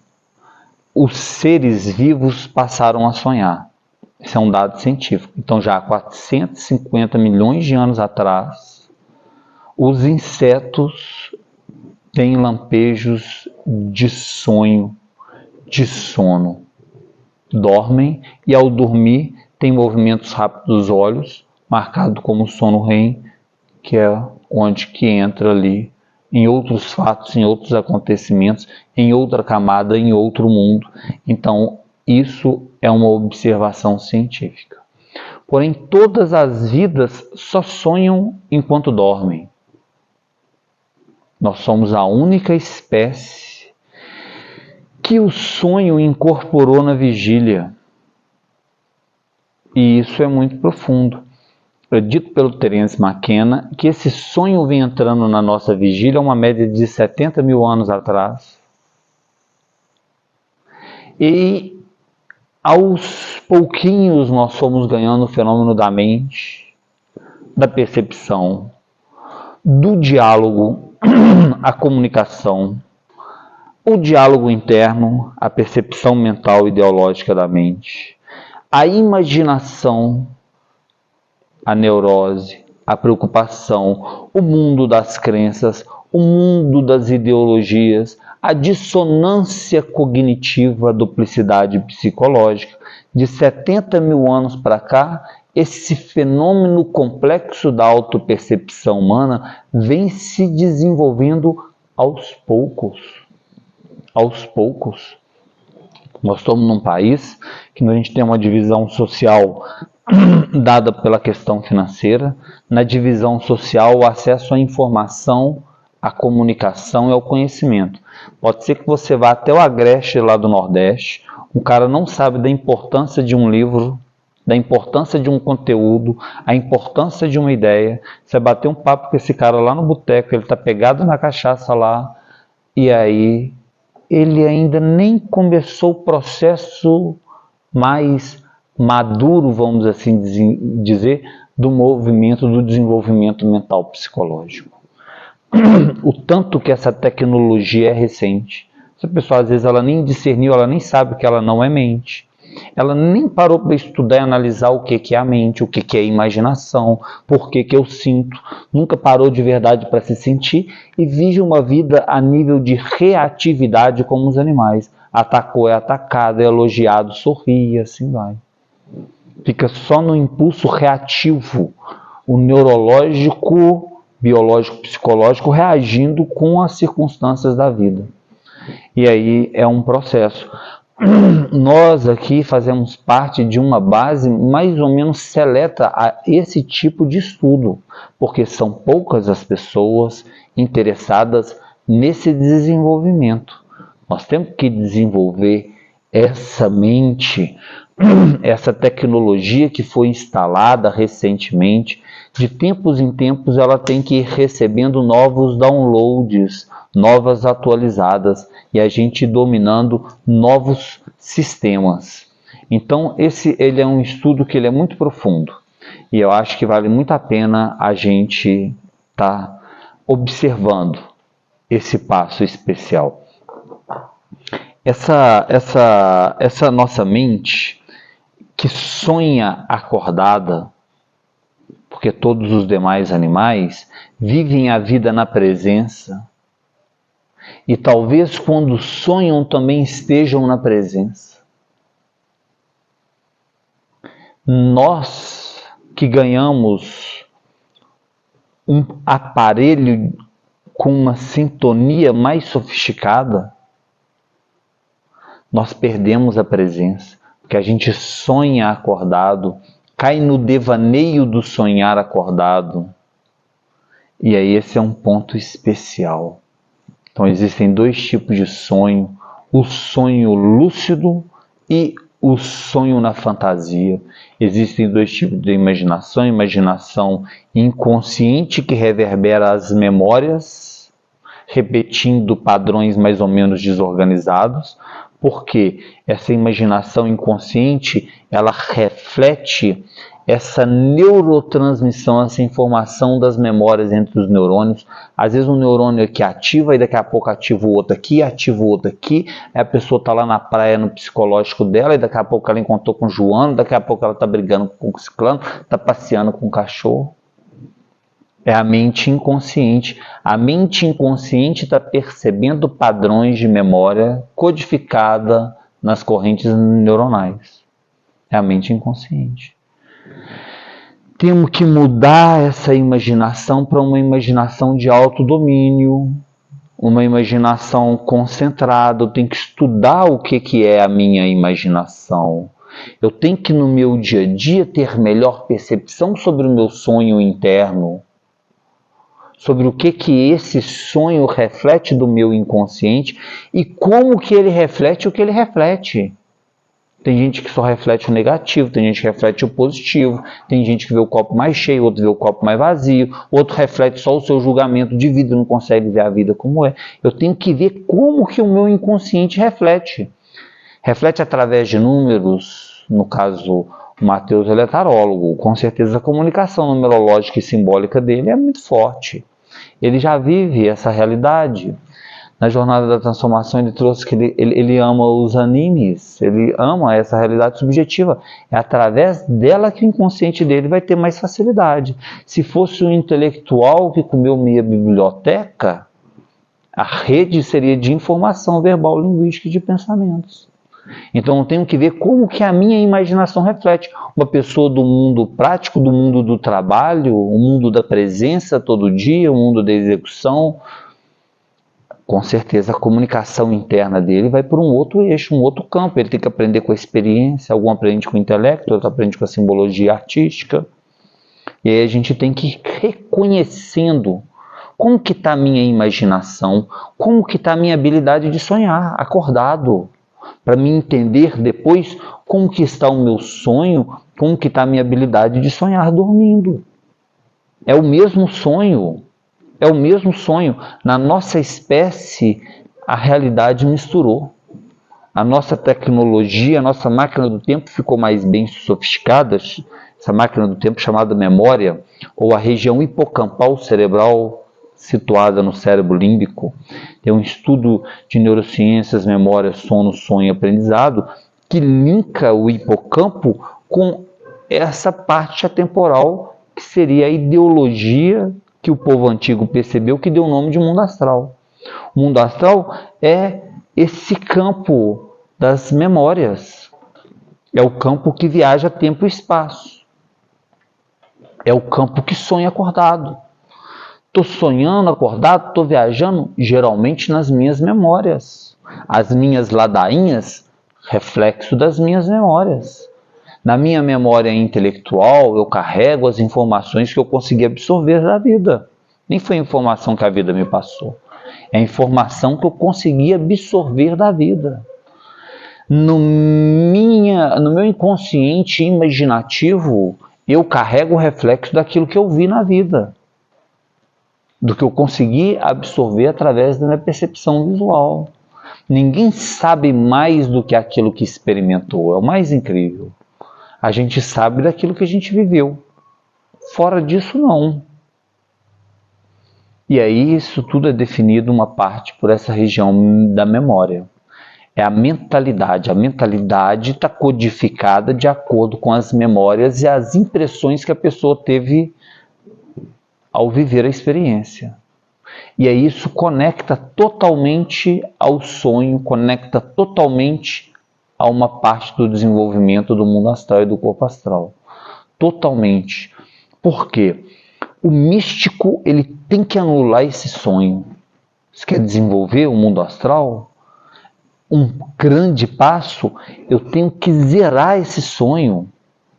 os seres vivos passaram a sonhar. Esse é um dado científico. Então, já há 450 milhões de anos atrás, os insetos têm lampejos de sonho, de sono. Dormem e, ao dormir, têm movimentos rápidos dos olhos, marcado como sono REM, que é onde que entra ali em outros fatos, em outros acontecimentos, em outra camada, em outro mundo. Então, isso é uma observação científica. Porém, todas as vidas só sonham enquanto dormem. Nós somos a única espécie que o sonho incorporou na vigília. E isso é muito profundo. É dito pelo Terence McKenna que esse sonho vem entrando na nossa vigília uma média de 70 mil anos atrás. E aos pouquinhos nós fomos ganhando o fenômeno da mente, da percepção, do diálogo, a comunicação, o diálogo interno, a percepção mental ideológica da mente, a imaginação, a neurose, a preocupação, o mundo das crenças, o mundo das ideologias, a dissonância cognitiva, a duplicidade psicológica. De 70 mil anos para cá, esse fenômeno complexo da autopercepção humana vem se desenvolvendo aos poucos. Aos poucos. Nós estamos num país que a gente tem uma divisão social dada pela questão financeira. Na divisão social, o acesso à informação, à comunicação e ao conhecimento. Pode ser que você vá até o Agreste lá do Nordeste, o cara não sabe da importância de um livro, da importância de um conteúdo, a importância de uma ideia. Você bater um papo com esse cara lá no boteco, ele está pegado na cachaça lá, e aí ele ainda nem começou o processo mais maduro, vamos assim dizer, do movimento do desenvolvimento mental psicológico. O tanto que essa tecnologia é recente. Essa pessoa, às vezes, ela nem discerniu, ela nem sabe que ela não é mente. Ela nem parou para estudar e analisar o que é a mente, o que é a imaginação, por que eu sinto. Nunca parou de verdade para se sentir e vive uma vida a nível de reatividade como os animais. Atacou, é atacado, é elogiado, sorri, assim vai. Fica só no impulso reativo, o neurológico, biológico, psicológico reagindo com as circunstâncias da vida. E aí é um processo. Nós aqui fazemos parte de uma base mais ou menos seleta a esse tipo de estudo, porque são poucas as pessoas interessadas nesse desenvolvimento. Nós temos que desenvolver essa mente, essa tecnologia que foi instalada recentemente. De tempos em tempos ela tem que ir recebendo novos downloads, novas atualizadas, e a gente dominando novos sistemas. Então ele é um estudo que ele é muito profundo, e eu acho que vale muito a pena a gente estar observando esse passo especial. Essa nossa mente que sonha acordada, porque todos os demais animais vivem a vida na presença, e talvez quando sonham também estejam na presença. Nós que ganhamos um aparelho com uma sintonia mais sofisticada, nós perdemos a presença, porque a gente sonha acordado, cai no devaneio do sonhar acordado. E aí esse é um ponto especial. Então existem dois tipos de sonho, o sonho lúcido e o sonho na fantasia. Existem dois tipos de imaginação, imaginação inconsciente que reverbera as memórias, repetindo padrões mais ou menos desorganizados, porque essa imaginação inconsciente, ela reflete essa neurotransmissão, essa informação das memórias entre os neurônios. Às vezes um neurônio aqui ativa e daqui a pouco ativa o outro aqui, ativa o outro aqui, aí a pessoa está lá na praia no psicológico dela e daqui a pouco ela encontrou com o João, daqui a pouco ela está brigando com o ciclano, está passeando com o cachorro. É a mente inconsciente. A mente inconsciente está percebendo padrões de memória codificada nas correntes neuronais. É a mente inconsciente. Temos que mudar essa imaginação para uma imaginação de autodomínio, uma imaginação concentrada. Eu tenho que estudar o que é a minha imaginação. Eu tenho que, no meu dia a dia, ter melhor percepção sobre o meu sonho interno, sobre o que esse sonho reflete do meu inconsciente e como que ele reflete o que ele reflete. Tem gente que só reflete o negativo, tem gente que reflete o positivo, tem gente que vê o copo mais cheio, outro vê o copo mais vazio, outro reflete só o seu julgamento de vida, não consegue ver a vida como é. Eu tenho que ver como que o meu inconsciente reflete. Reflete através de números, no caso, o Mateus ele é tarólogo, com certeza a comunicação numerológica e simbólica dele é muito forte. Ele já vive essa realidade. Na jornada da transformação ele trouxe que ele ama os animes, ele ama essa realidade subjetiva. É através dela que o inconsciente dele vai ter mais facilidade. Se fosse um intelectual que comeu meia biblioteca, a rede seria de informação verbal, linguística e de pensamentos. Então eu tenho que ver como que a minha imaginação reflete. Uma pessoa do mundo prático, do mundo do trabalho, o mundo da presença todo dia, o mundo da execução, com certeza a comunicação interna dele vai por um outro eixo, um outro campo. Ele tem que aprender com a experiência, algum aprende com o intelecto, outro aprende com a simbologia artística. E aí a gente tem que ir reconhecendo como que está a minha imaginação, como que está a minha habilidade de sonhar acordado, para me entender depois como que está o meu sonho, como que está a minha habilidade de sonhar dormindo. É o mesmo sonho. É o mesmo sonho. Na nossa espécie, a realidade misturou. A nossa tecnologia, a nossa máquina do tempo ficou mais bem sofisticada. Essa máquina do tempo chamada memória, ou a região hipocampal cerebral situada no cérebro límbico. Tem um estudo de neurociências, memória, sono, sonho e aprendizado que linka o hipocampo com essa parte atemporal que seria a ideologia que o povo antigo percebeu que deu o nome de mundo astral. O mundo astral é esse campo das memórias. É o campo que viaja tempo e espaço. É o campo que sonha acordado. Estou sonhando acordado, estou viajando, geralmente nas minhas memórias. As minhas ladainhas, reflexo das minhas memórias. Na minha memória intelectual, eu carrego as informações que eu consegui absorver da vida. Nem foi a informação que a vida me passou. É a informação que eu consegui absorver da vida. No meu inconsciente imaginativo, eu carrego o reflexo daquilo que eu vi na vida. Do que eu consegui absorver através da minha percepção visual. Ninguém sabe mais do que aquilo que experimentou. É o mais incrível. A gente sabe daquilo que a gente viveu. Fora disso, não. E aí, isso tudo é definido uma parte por essa região da memória. É a mentalidade. A mentalidade está codificada de acordo com as memórias e as impressões que a pessoa teve ao viver a experiência. E aí isso conecta totalmente ao sonho, conecta totalmente a uma parte do desenvolvimento do mundo astral e do corpo astral. Totalmente. Por quê? O místico, ele tem que anular esse sonho. Você quer desenvolver o mundo astral? Um grande passo, eu tenho que zerar esse sonho.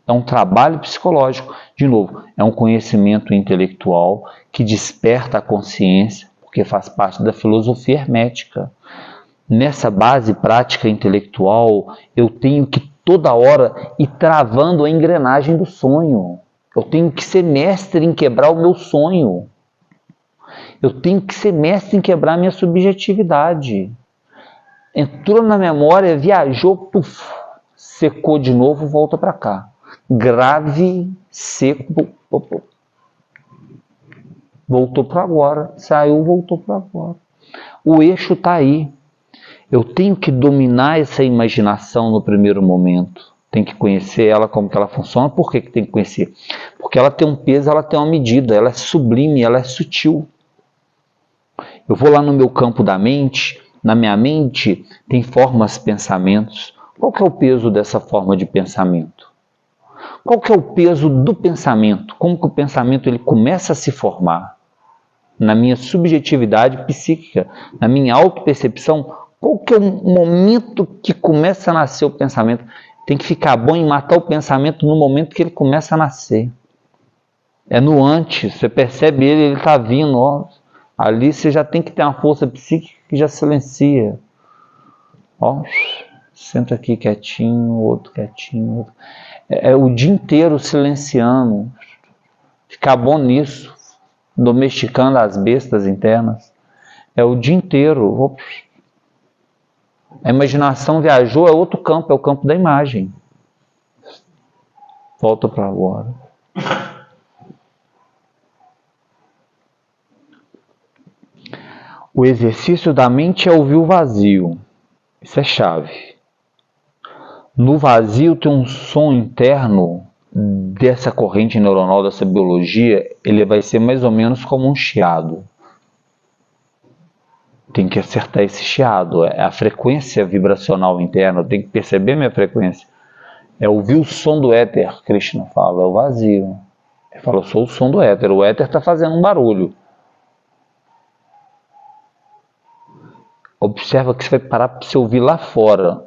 É um trabalho psicológico. De novo, é um conhecimento intelectual que desperta a consciência, porque faz parte da filosofia hermética. Nessa base prática intelectual, eu tenho que toda hora ir travando a engrenagem do sonho. Eu tenho que ser mestre em quebrar o meu sonho. Eu tenho que ser mestre em quebrar a minha subjetividade. Entrou na memória, viajou, puf, secou de novo, volta para cá. Grave, seco, voltou para agora. Saiu, voltou para agora. O eixo está aí. Eu tenho que dominar essa imaginação no primeiro momento. Tem que conhecer ela, como que ela funciona. Por que tem que conhecer? Porque ela tem um peso, ela tem uma medida, ela é sublime, ela é sutil. Eu vou lá no meu campo da mente, na minha mente tem formas, pensamentos. Qual que é o peso dessa forma de pensamento? Qual que é o peso do pensamento? Como que o pensamento ele começa a se formar? Na minha subjetividade psíquica, na minha autopercepção, qual que é o momento que começa a nascer o pensamento? Tem que ficar bom em matar o pensamento no momento que ele começa a nascer. É no antes, você percebe ele está vindo, ó. Ali você já tem que ter uma força psíquica que já silencia. Ó, senta aqui quietinho, outro quietinho. Outro. É o dia inteiro silenciando. Ficar bom nisso, domesticando as bestas internas. É o dia inteiro. A imaginação viajou, é outro campo, é o campo da imagem. Volta para agora. O exercício da mente é ouvir o vazio. Isso é chave. No vazio tem um som interno dessa corrente neuronal, dessa biologia, ele vai ser mais ou menos como um chiado. Tem que acertar esse chiado. É a frequência vibracional interna, eu tenho que perceber minha frequência. É ouvir o som do éter, Krishna fala, é o vazio. Ele fala, eu sou o som do éter, o éter está fazendo um barulho. Observa que você vai parar para você ouvir lá fora.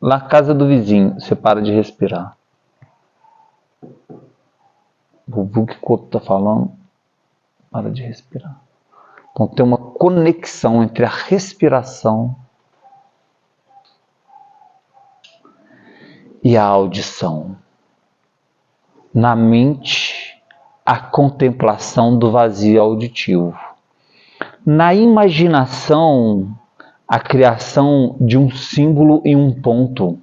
Na casa do vizinho, você para de respirar. Ouviu o que o outro está falando? Para de respirar. Então tem uma conexão entre a respiração e a audição. Na mente, a contemplação do vazio auditivo. Na imaginação, a criação de um símbolo e um ponto.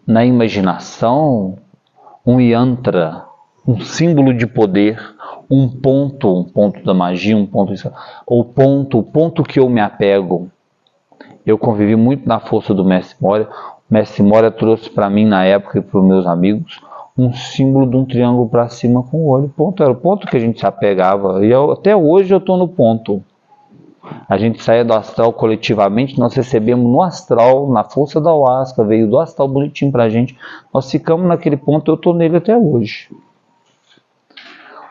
Na imaginação, um yantra, um símbolo de poder, um ponto da magia, um ponto, o ponto que eu me apego. Eu convivi muito na força do Mestre Moria. O Mestre Moria trouxe para mim na época e para os meus amigos um símbolo de um triângulo para cima com o olho. O ponto era o ponto que a gente se apegava. E até hoje eu estou no ponto. A gente saía do astral coletivamente, nós recebemos no astral, na força da ayahuasca, veio do astral bonitinho para a gente. Nós ficamos naquele ponto, eu estou nele até hoje.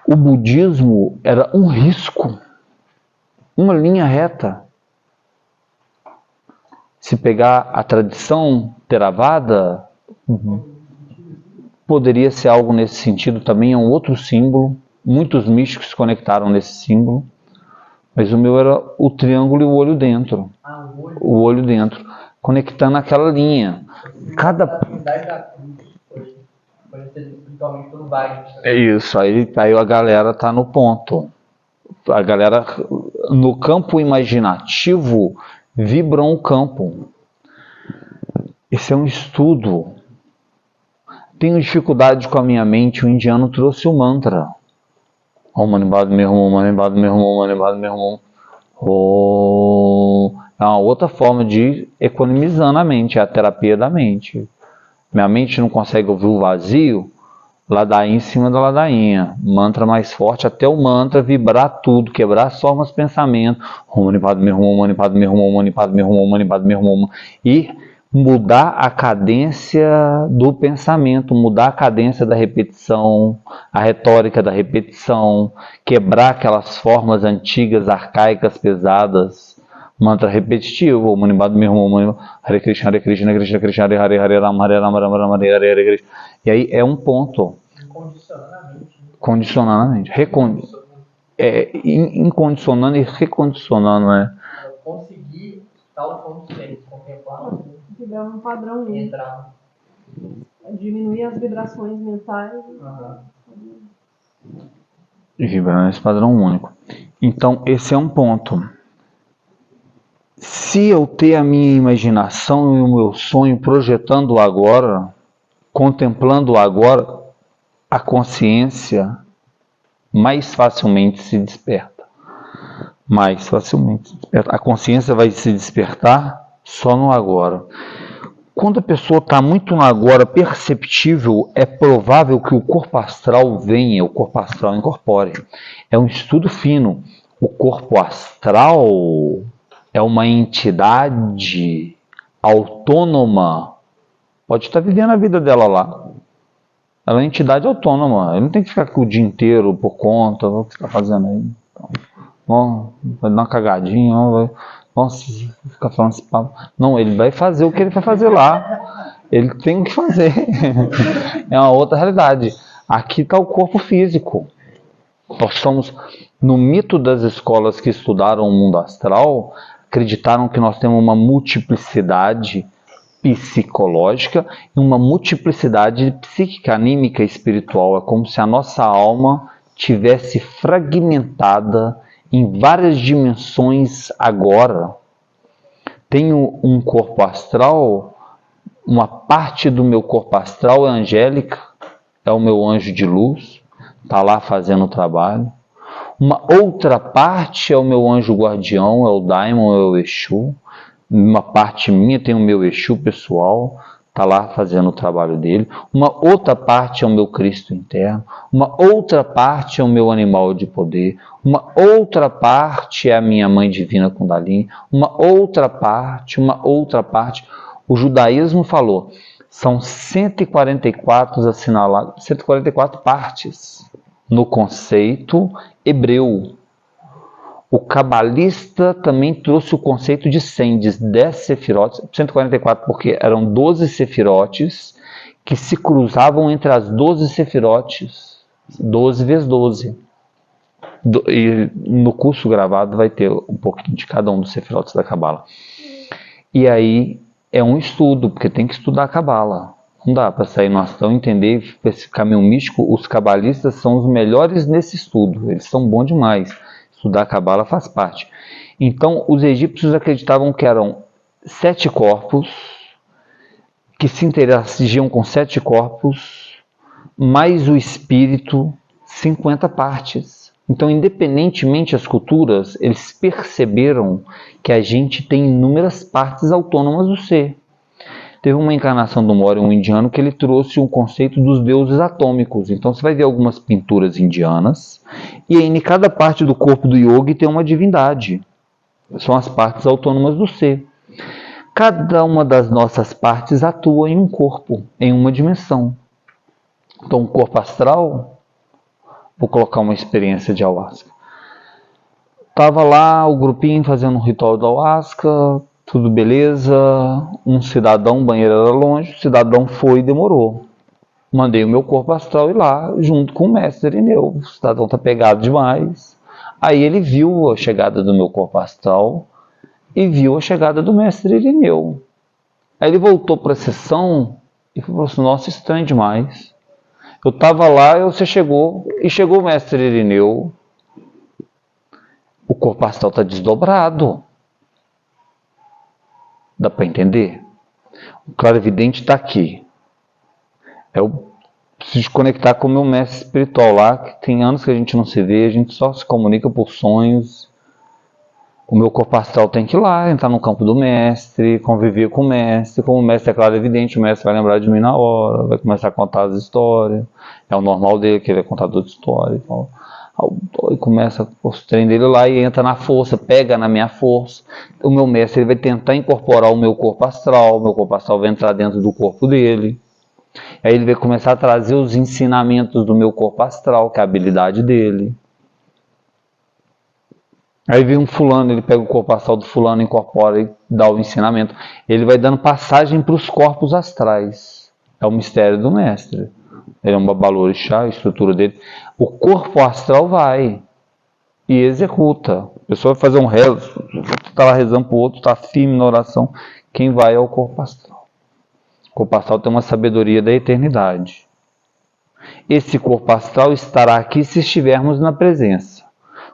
O budismo era um risco, uma linha reta. Se pegar a tradição Theravada, poderia ser algo nesse sentido também, é um outro símbolo. Muitos místicos se conectaram nesse símbolo. Mas o meu era o triângulo e o olho dentro. O olho dentro. Conectando aquela linha. Cada... É isso, aí a galera tá no ponto. A galera no campo imaginativo vibram o campo. Esse é um estudo. Tenho dificuldade com a minha mente, o indiano trouxe o mantra. Om Mani Padme Hum, Om Mani Padme Hum, Om Mani Padme Hum. É uma outra forma de economizar a mente, é a terapia da mente. Minha mente não consegue ouvir o vazio, ladainha em cima da ladainha, mantra mais forte até o mantra vibrar tudo, quebrar as formas de pensamento, e mudar a cadência do pensamento, mudar a cadência da repetição, a retórica da repetição, quebrar aquelas formas antigas, arcaicas, pesadas, mantra repetitivo, Hare Krishna, Hare Krishna, Krishna Krishna, Hare Hare, Hare Rama, Hare Rama, Rama Rama, Hare Hare, Hare Krishna. E aí é um ponto. Condicionadamente. Incondicionando e recondicionando, né? Eu consegui tal consciência, contemplar. Vibrar um padrão único. Diminuir as vibrações mentais. E vibrar nesse padrão único. Então, esse é um ponto. Se eu ter a minha imaginação e o meu sonho projetando o agora, contemplando o agora, a consciência mais facilmente se desperta. Mais facilmente se desperta. A consciência vai se despertar só no agora. Quando a pessoa está muito no agora perceptível, é provável que o corpo astral venha, o corpo astral incorpore. É um estudo fino. O corpo astral é uma entidade autônoma. Pode estar vivendo a vida dela lá. Ela é uma entidade autônoma. Ele não tem que ficar o dia inteiro por conta. O que você está fazendo aí? Então, vai dar uma cagadinha. Nossa, ficar falando esse papo. Não, ele vai fazer o que ele vai fazer lá. Ele tem que fazer. É uma outra realidade. Aqui está o corpo físico. Nós estamos no mito das escolas que estudaram o mundo astral, acreditaram que nós temos uma multiplicidade psicológica e uma multiplicidade psíquica, anímica e espiritual. É como se a nossa alma tivesse fragmentada em várias dimensões agora. Tenho um corpo astral, uma parte do meu corpo astral é angélica, é o meu anjo de luz, está lá fazendo o trabalho. Uma outra parte é o meu anjo guardião, é o Daimon, é o Exu. Uma parte minha tem o meu Exu pessoal, está lá fazendo o trabalho dele. Uma outra parte é o meu Cristo interno. Uma outra parte é o meu animal de poder. Uma outra parte é a minha mãe divina Kundalini. Uma outra parte. O judaísmo falou, são 144 assinalados, 144 partes no conceito hebreu. O cabalista também trouxe o conceito de 100, de 10 sefirotes, 144 porque eram 12 sefirotes que se cruzavam entre as 12 sefirotes, 12 vezes 12. E no curso gravado vai ter um pouquinho de cada um dos sefirotes da Cabala. E aí é um estudo, porque tem que estudar a Cabala. Não dá para sair no astral e entender esse caminho místico. Os cabalistas são os melhores nesse estudo, eles são bons demais. Estudar a Cabala faz parte. Então, os egípcios acreditavam que eram 7 corpos, que se interagiam com 7 corpos, mais o espírito, 50 partes. Então, independentemente das culturas, eles perceberam que a gente tem inúmeras partes autônomas do ser. Teve uma encarnação do Mori, um indiano, que ele trouxe um conceito dos deuses atômicos. Então você vai ver algumas pinturas indianas, e aí em cada parte do corpo do yogi tem uma divindade. São as partes autônomas do ser. Cada uma das nossas partes atua em um corpo, em uma dimensão. Então o corpo astral, vou colocar uma experiência de ayahuasca. Estava lá o grupinho fazendo um ritual da ayahuasca, tudo beleza, um cidadão, o banheiro era longe, o cidadão foi e demorou. Mandei o meu corpo astral ir lá, junto com o mestre Irineu. O cidadão está pegado demais. Aí ele viu a chegada do meu corpo astral e viu a chegada do mestre Irineu. Aí ele voltou para a sessão e falou assim, nossa, estranho demais. Eu estava lá e você chegou, e chegou o mestre Irineu. O corpo astral está desdobrado. Dá para entender? O clarividente está aqui. Eu preciso conectar com o meu mestre espiritual lá, que tem anos que a gente não se vê, a gente só se comunica por sonhos. O meu corpo astral tem que ir lá, entrar no campo do mestre, conviver com o mestre. Como o mestre é clarividente, o mestre vai lembrar de mim na hora, vai começar a contar as histórias. É o normal dele, que ele é contador de história e tal. E começa os treinos dele lá e entra na força, pega na minha força. O meu mestre ele vai tentar incorporar o meu corpo astral vai entrar dentro do corpo dele. Aí ele vai começar a trazer os ensinamentos do meu corpo astral, que é a habilidade dele. Aí vem um fulano, ele pega o corpo astral do fulano, incorpora e dá o ensinamento. Ele vai dando passagem para os corpos astrais. É o mistério do mestre. Ele é um babalorixá, a estrutura dele. O corpo astral vai e executa. A pessoa vai fazer um rezo, está lá rezando para o outro, está firme na oração. Quem vai é o corpo astral. O corpo astral tem uma sabedoria da eternidade. Esse corpo astral estará aqui se estivermos na presença,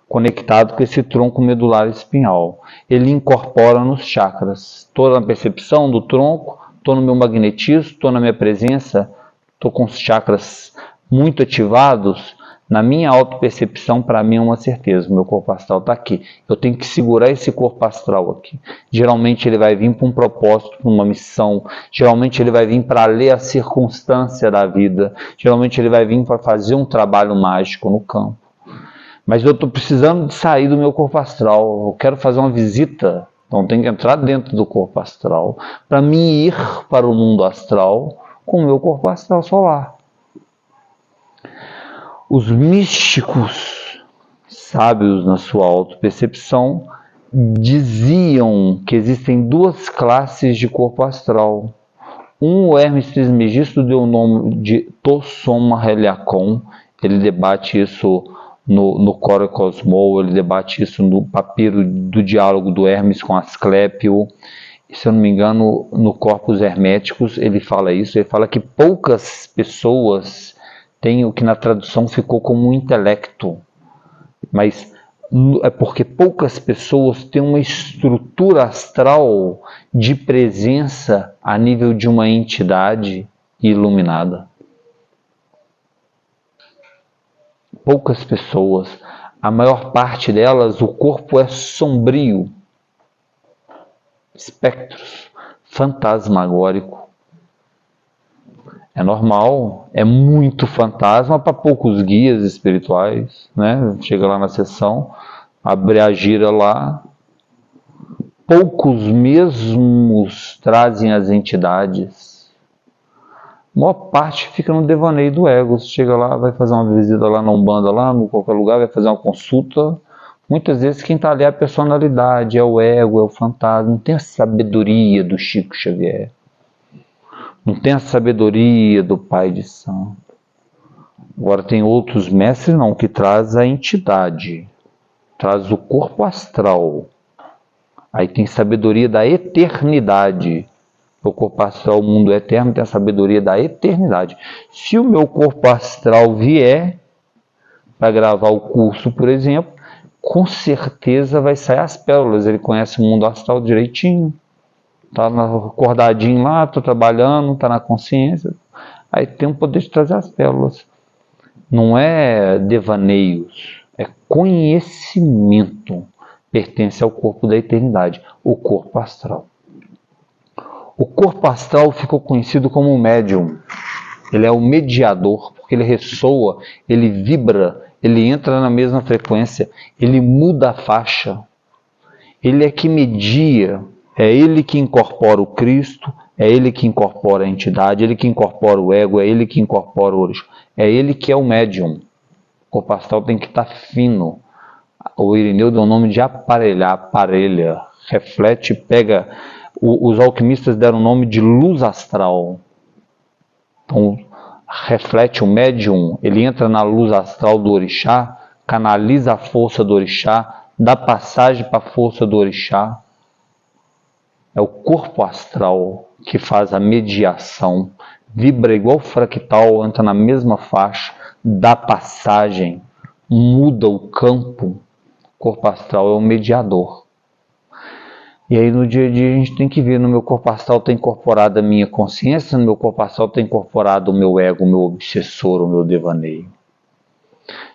conectado com esse tronco medular espinhal. Ele incorpora nos chakras. Estou na percepção do tronco, estou no meu magnetismo, estou na minha presença, estou com os chakras muito ativados. Na minha autopercepção, para mim é uma certeza, o meu corpo astral está aqui. Eu tenho que segurar esse corpo astral aqui. Geralmente ele vai vir para um propósito, para uma missão. Geralmente ele vai vir para ler a circunstância da vida. Geralmente ele vai vir para fazer um trabalho mágico no campo. Mas eu estou precisando de sair do meu corpo astral. Eu quero fazer uma visita, então tenho que entrar dentro do corpo astral para me ir para o mundo astral com o meu corpo astral solar. Os místicos sábios na sua autopercepção diziam que existem duas classes de corpo astral. O Hermes Trismegisto deu o nome de Tossoma Heliacon. Ele debate isso no Cora Cosmo, ele debate isso no papiro do diálogo do Hermes com Asclépio. Se eu não me engano, no Corpus Herméticos ele fala isso. Ele fala que poucas pessoas tem o que na tradução ficou como um intelecto, mas é porque poucas pessoas têm uma estrutura astral de presença a nível de uma entidade iluminada. Poucas pessoas, a maior parte delas, o corpo é sombrio, espectros, fantasmagórico. É normal, é muito fantasma para poucos guias espirituais, né? Chega lá na sessão, abre a gira lá, poucos mesmos trazem as entidades. A maior parte fica no devaneio do ego. Você chega lá, vai fazer uma visita lá na Umbanda, lá em qualquer lugar, vai fazer uma consulta. Muitas vezes quem está ali é a personalidade, é o ego, é o fantasma, não tem a sabedoria do Chico Xavier. Não tem a sabedoria do Pai de Santo. Agora tem outros mestres não, que traz a entidade, traz o corpo astral. Aí tem sabedoria da eternidade. O corpo astral, o mundo eterno, tem a sabedoria da eternidade. Se o meu corpo astral vier para gravar o curso, por exemplo, com certeza vai sair as pérolas. Ele conhece o mundo astral direitinho. Está acordadinho lá, estou trabalhando, está na consciência. Aí tem o poder de trazer as pérolas. Não é devaneios, é conhecimento. Pertence ao corpo da eternidade, o corpo astral. O corpo astral ficou conhecido como um médium. Ele é o mediador, porque ele ressoa, ele vibra, ele entra na mesma frequência, ele muda a faixa. Ele é que media. É ele que incorpora o Cristo, é ele que incorpora a entidade, é ele que incorpora o ego, é ele que incorpora o orixá. É ele que é o médium. O corpo astral tem que estar fino. O Irineu deu o nome de aparelhar, aparelha, reflete, pega. Os alquimistas deram o nome de luz astral. Então, reflete o médium, ele entra na luz astral do orixá, canaliza a força do orixá, dá passagem para a força do orixá. É o corpo astral que faz a mediação, vibra igual fractal, entra na mesma faixa, dá passagem, muda o campo. O corpo astral é o mediador. E aí no dia a dia a gente tem que ver, no meu corpo astral está incorporada a minha consciência, no meu corpo astral está incorporado o meu ego, o meu obsessor, o meu devaneio.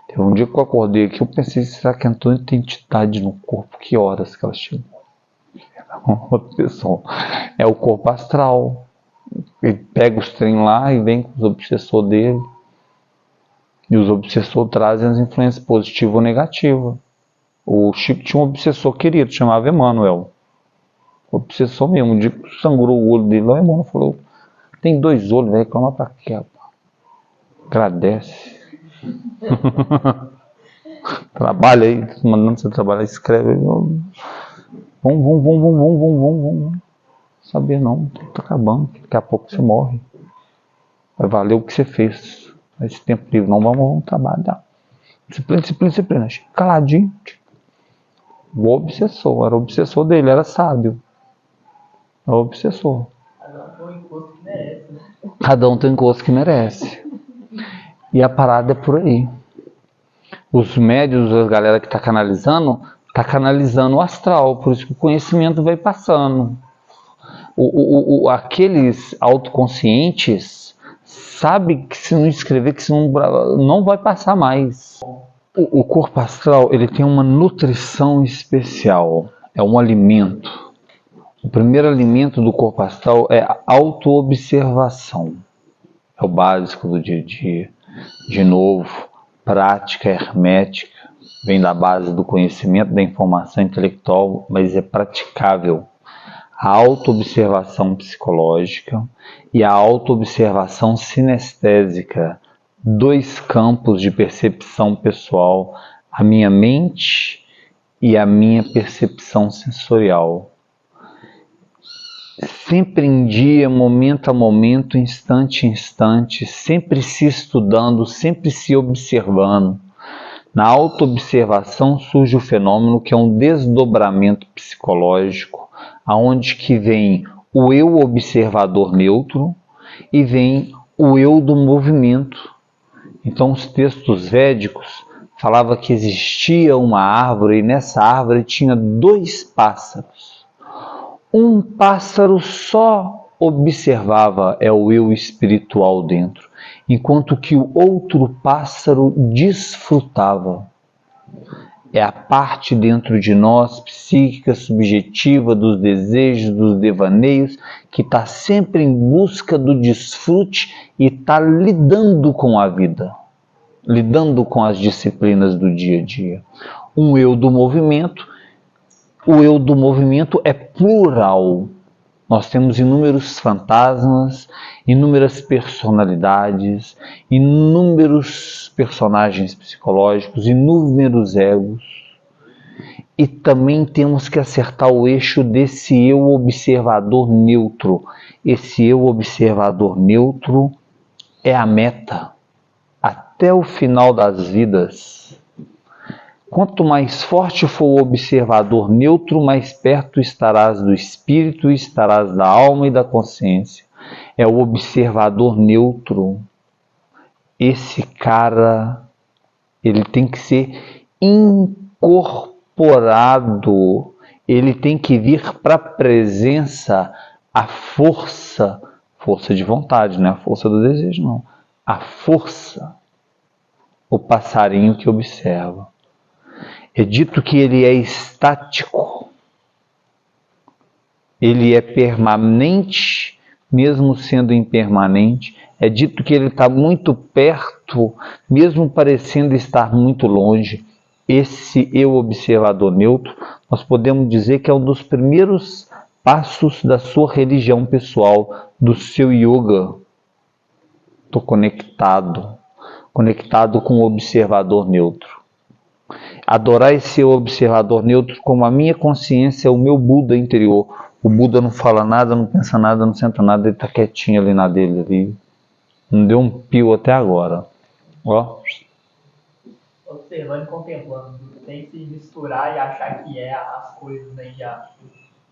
Teve um dia que eu acordei aqui, eu pensei, será que entrou entidade no corpo? Que horas que ela chegou? Pessoal, é o corpo astral. Ele pega os trem lá e vem com os obsessores dele. E os obsessores trazem as influências positivas ou negativas. O Chico tinha um obsessor querido, chamava Emmanuel. Obsessor mesmo, um dia sangrou o olho dele. O Emmanuel falou, tem 2 olhos, vai reclamar pra quê? Agradece. Trabalha aí, mandando você trabalhar, escreve. Vamos. Saber não, tá acabando. Daqui a pouco você morre. Vai valer o que você fez. Esse tempo livre, não vamos trabalhar. Disciplina. Caladinho. O obsessor, era o obsessor dele, era sábio. Era o obsessor. Cada um tem gosto que merece. E a parada é por aí. Os médios, a galera que está canalizando o astral, por isso que o conhecimento vai passando. Aqueles autoconscientes sabem que se não escrever, que se não vai passar mais. O corpo astral, ele tem uma nutrição especial, é um alimento. O primeiro alimento do corpo astral é a autoobservação. É o básico do dia a dia. De novo, prática hermética, vem da base do conhecimento, da informação intelectual, mas é praticável. A autoobservação psicológica e a autoobservação sinestésica, 2 campos de percepção pessoal, a minha mente e a minha percepção sensorial. Sempre em dia, momento a momento, instante a instante, sempre se estudando, sempre se observando. Na autoobservação surge o fenômeno que é um desdobramento psicológico, aonde que vem o eu observador neutro e vem o eu do movimento. Então os textos védicos falavam que existia uma árvore e nessa árvore tinha 2 pássaros. Um pássaro só observava, é o eu espiritual dentro, enquanto que o outro pássaro desfrutava. É a parte dentro de nós, psíquica, subjetiva, dos desejos, dos devaneios, que está sempre em busca do desfrute e está lidando com a vida, lidando com as disciplinas do dia a dia. Um eu do movimento. O eu do movimento é plural. Nós temos inúmeros fantasmas, inúmeras personalidades, inúmeros personagens psicológicos, inúmeros egos. E também temos que acertar o eixo desse eu observador neutro. Esse eu observador neutro é a meta. Até o final das vidas. Quanto mais forte for o observador neutro, mais perto estarás do espírito, estarás da alma e da consciência. É o observador neutro. Esse cara, ele tem que ser incorporado. Ele tem que vir para a presença, a força de vontade, não é a força do desejo, não. A força, o passarinho que observa. É dito que ele é estático, ele é permanente, mesmo sendo impermanente. É dito que ele está muito perto, mesmo parecendo estar muito longe. Esse eu observador neutro, nós podemos dizer que é um dos primeiros passos da sua religião pessoal, do seu yoga. Estou conectado com o observador neutro. Adorar esse observador neutro como a minha consciência, o meu Buda interior. O Buda não fala nada, não pensa nada, não senta nada, ele está quietinho ali na dele. Ali. Não deu um pio até agora. Ó. Observando e contemplando, sem se misturar e achar que é as coisas, né? Já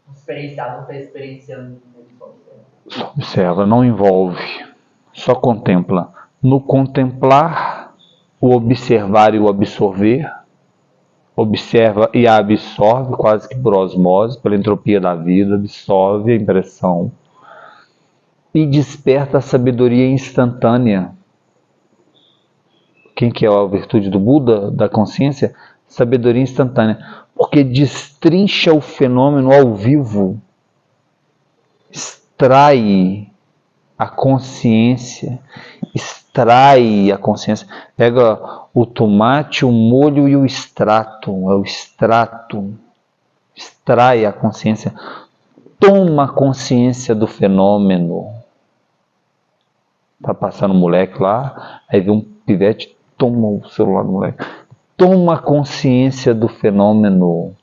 o experienciado não está experienciando. Só observa, não envolve, só contempla. No contemplar, o observar e o absorver, observa e absorve, quase que por osmose, pela entropia da vida, absorve a impressão e desperta a sabedoria instantânea. Quem que é a virtude do Buda, da consciência? Sabedoria instantânea, porque destrincha o fenômeno ao vivo, extrai a consciência, extrai extrai a consciência. Pega o tomate, o molho e o extrato. É o extrato. Extrai a consciência. Toma consciência do fenômeno. Tá passando um moleque lá, aí vê um pivete, toma o celular do moleque. Toma consciência do fenômeno.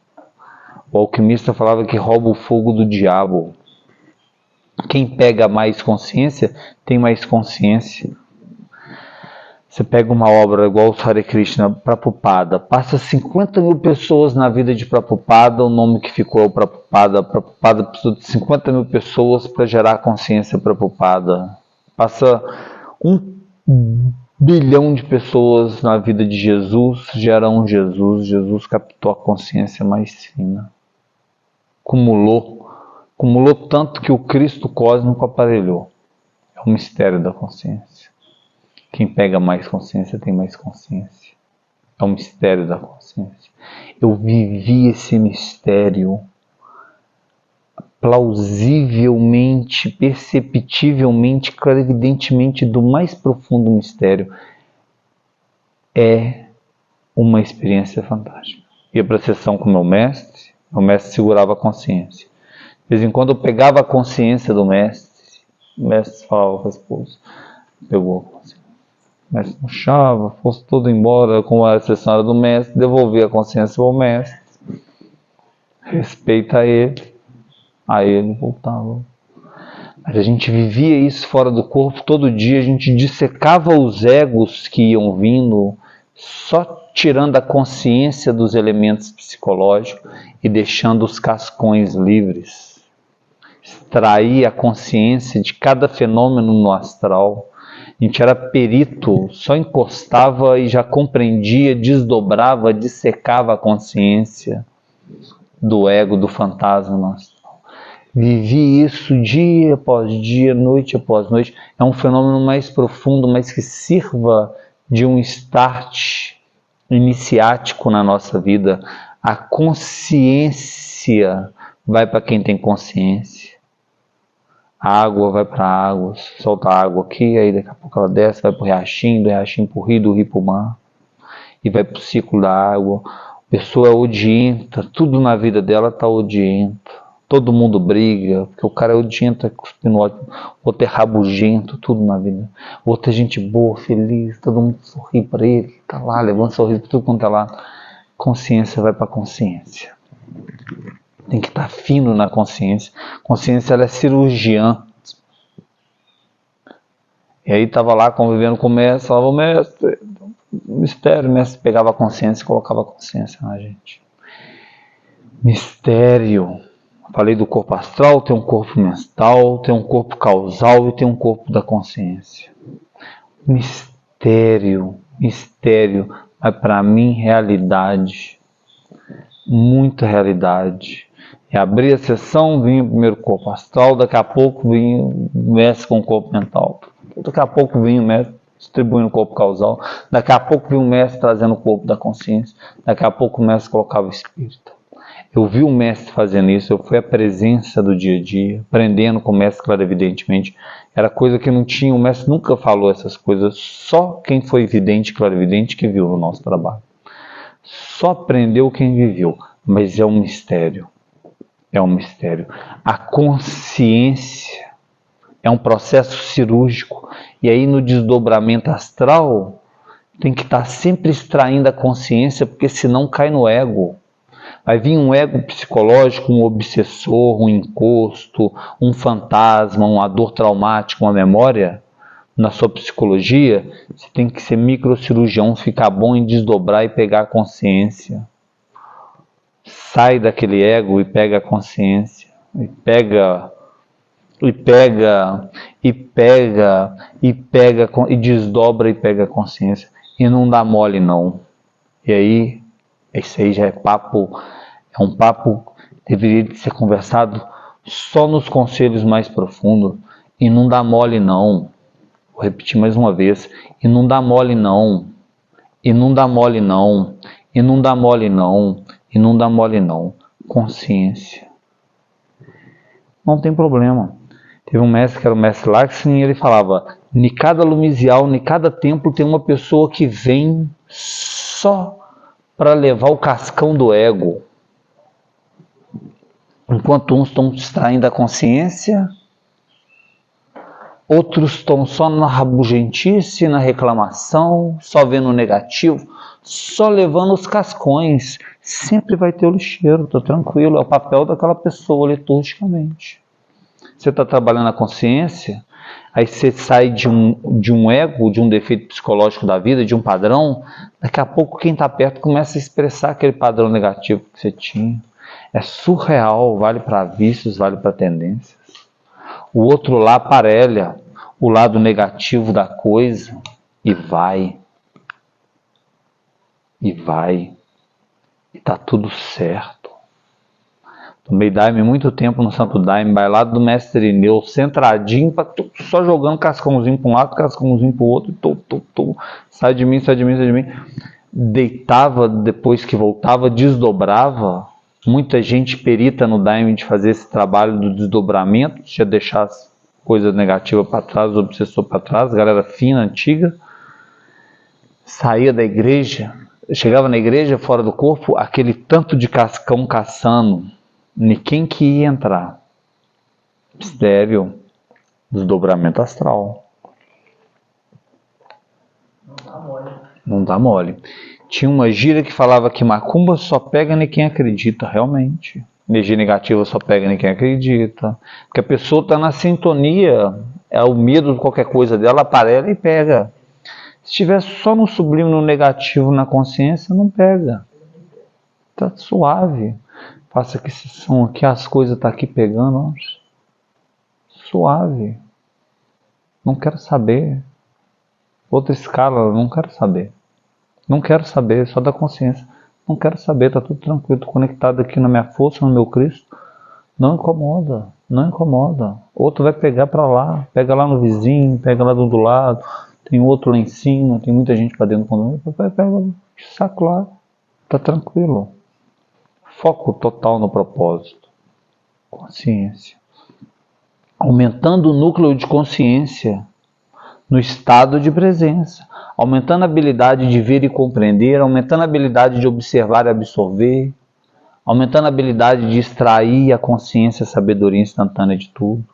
O alquimista falava que rouba o fogo do diabo. Quem pega mais consciência, tem mais consciência. Você pega uma obra igual o Hare Krishna, Prabhupada, passa 50 mil pessoas na vida de Prabhupada, o nome que ficou é o Prabhupada. Prabhupada precisou de 50 mil pessoas para gerar a consciência Prabhupada. Passa 1 bilhão de pessoas na vida de Jesus, gera um Jesus. Jesus captou a consciência mais fina. Acumulou tanto que o Cristo cósmico aparelhou. É o mistério da consciência. Quem pega mais consciência tem mais consciência. É o mistério da consciência. Eu vivi esse mistério plausivelmente, perceptivelmente, clarividentemente do mais profundo mistério. É uma experiência fantástica. Ia para a sessão com meu mestre segurava a consciência. De vez em quando eu pegava a consciência do mestre, o mestre falava com a esposa, pegou a consciência. O mestre puxava, fosse tudo embora, como a sessão era do mestre, devolvia a consciência ao mestre, respeita ele, aí ele voltava. Mas a gente vivia isso fora do corpo todo dia, a gente dissecava os egos que iam vindo, só tirando a consciência dos elementos psicológicos e deixando os cascões livres. Extraía a consciência de cada fenômeno no astral. A gente era perito, só encostava e já compreendia, desdobrava, dissecava a consciência do ego, do fantasma no astral. Vivi isso dia após dia, noite após noite. É um fenômeno mais profundo, mas que sirva de um start iniciático na nossa vida. A consciência vai para quem tem consciência. A água vai para a água, solta a água aqui, aí daqui a pouco ela desce, vai para o riachinho, do riachinho para o rio, do rio para o mar, e vai para o ciclo da água. A pessoa é odienta, tudo na vida dela está odiento. Todo mundo briga, porque o cara é odiento, é cuspindo ódio, o outro é rabugento, tudo na vida. O outro é gente boa, feliz, todo mundo sorri para ele, tá lá, levando sorriso para tudo quanto é lá. Consciência vai para a consciência. Tem que estar fino na consciência. Consciência, ela é cirurgiã. E aí estava lá convivendo com o mestre, falava, mestre, mistério, o mestre pegava a consciência e colocava a consciência na gente. Mistério. Falei do corpo astral, tem um corpo mental, tem um corpo causal e tem um corpo da consciência. Mistério, mistério, mas para mim realidade, muita realidade. E abria a sessão, vinha o primeiro corpo astral, daqui a pouco vinha o mestre com o corpo mental. Daqui a pouco vinha o mestre distribuindo o corpo causal, daqui a pouco vinha o mestre trazendo o corpo da consciência, daqui a pouco o mestre colocava o espírito. Eu vi o mestre fazendo isso, eu fui a presença do dia a dia, aprendendo com o mestre clarividentemente. Era coisa que não tinha, o mestre nunca falou essas coisas, só quem foi vidente, clarividente, que viu o nosso trabalho. Só aprendeu quem viveu, mas é um mistério. É um mistério. A consciência é um processo cirúrgico, e aí no desdobramento astral, tem que estar sempre extraindo a consciência, porque senão cai no ego. Vai vir um ego psicológico, um obsessor, um encosto, um fantasma, uma dor traumática, uma memória. Na sua psicologia, você tem que ser microcirurgião, ficar bom em desdobrar e pegar a consciência. Sai daquele ego e pega a consciência. E desdobra e pega a consciência. E não dá mole não. E aí, esse aí já é papo... É um papo que deveria ser conversado só nos conselhos mais profundos. E não dá mole não. Vou repetir mais uma vez. E não dá mole não. E não dá mole não. E não dá mole não. E não dá mole não. Consciência. Não tem problema. Teve um mestre que era o mestre Lakshmi e ele falava, Em cada lumisial, em cada templo tem uma pessoa que vem só para levar o cascão do ego. Enquanto uns estão distraindo a consciência, outros estão só na rabugentice, na reclamação, só vendo o negativo, só levando os cascões. Sempre vai ter o lixeiro, estou tranquilo, é o papel daquela pessoa liturgicamente. Você está trabalhando a consciência, aí você sai de um ego, de um defeito psicológico da vida, de um padrão, daqui a pouco quem está perto começa a expressar aquele padrão negativo que você tinha. É surreal, vale para vícios, vale para tendências. O outro lá aparelha o lado negativo da coisa e vai. E vai. E tá tudo certo. Tomei Daime muito tempo no Santo Daime, bailado do Mestre Irineu, centradinho, só jogando cascãozinho para um lado, cascãozinho para o outro, sai de mim, sai de mim, sai de mim. Deitava depois que voltava, desdobrava. Muita gente perita no Daime de fazer esse trabalho do desdobramento, de deixar as coisas negativas para trás, o obsessor para trás, galera fina, antiga. Saía da igreja, chegava na igreja, fora do corpo, aquele tanto de cascão caçando. Quem que ia entrar? Mistério, desdobramento astral. Não dá mole. Não dá mole. Tinha uma gíria que falava que macumba só pega em quem acredita, realmente. Energia negativa só pega em quem acredita. Porque a pessoa está na sintonia, é o medo de qualquer coisa dela, aparelha e pega. Se estiver só no sublime, no negativo, na consciência, não pega. Está suave. Faça que esse som aqui, as coisas estão aqui pegando. Ó. Suave. Não quero saber. Outra escala, não quero saber. Não quero saber, só da consciência. Não quero saber, está tudo tranquilo. Estou conectado aqui na minha força, no meu Cristo. Não incomoda, não incomoda. Outro vai pegar para lá, pega lá no vizinho, pega lá do lado. Tem outro lá em cima, tem muita gente para dentro do condomínio. Pega o saco lá, está tranquilo. Foco total no propósito. Consciência. Aumentando o núcleo de consciência no estado de presença. Aumentando a habilidade de ver e compreender, aumentando a habilidade de observar e absorver, aumentando a habilidade de extrair a consciência, a sabedoria instantânea de tudo.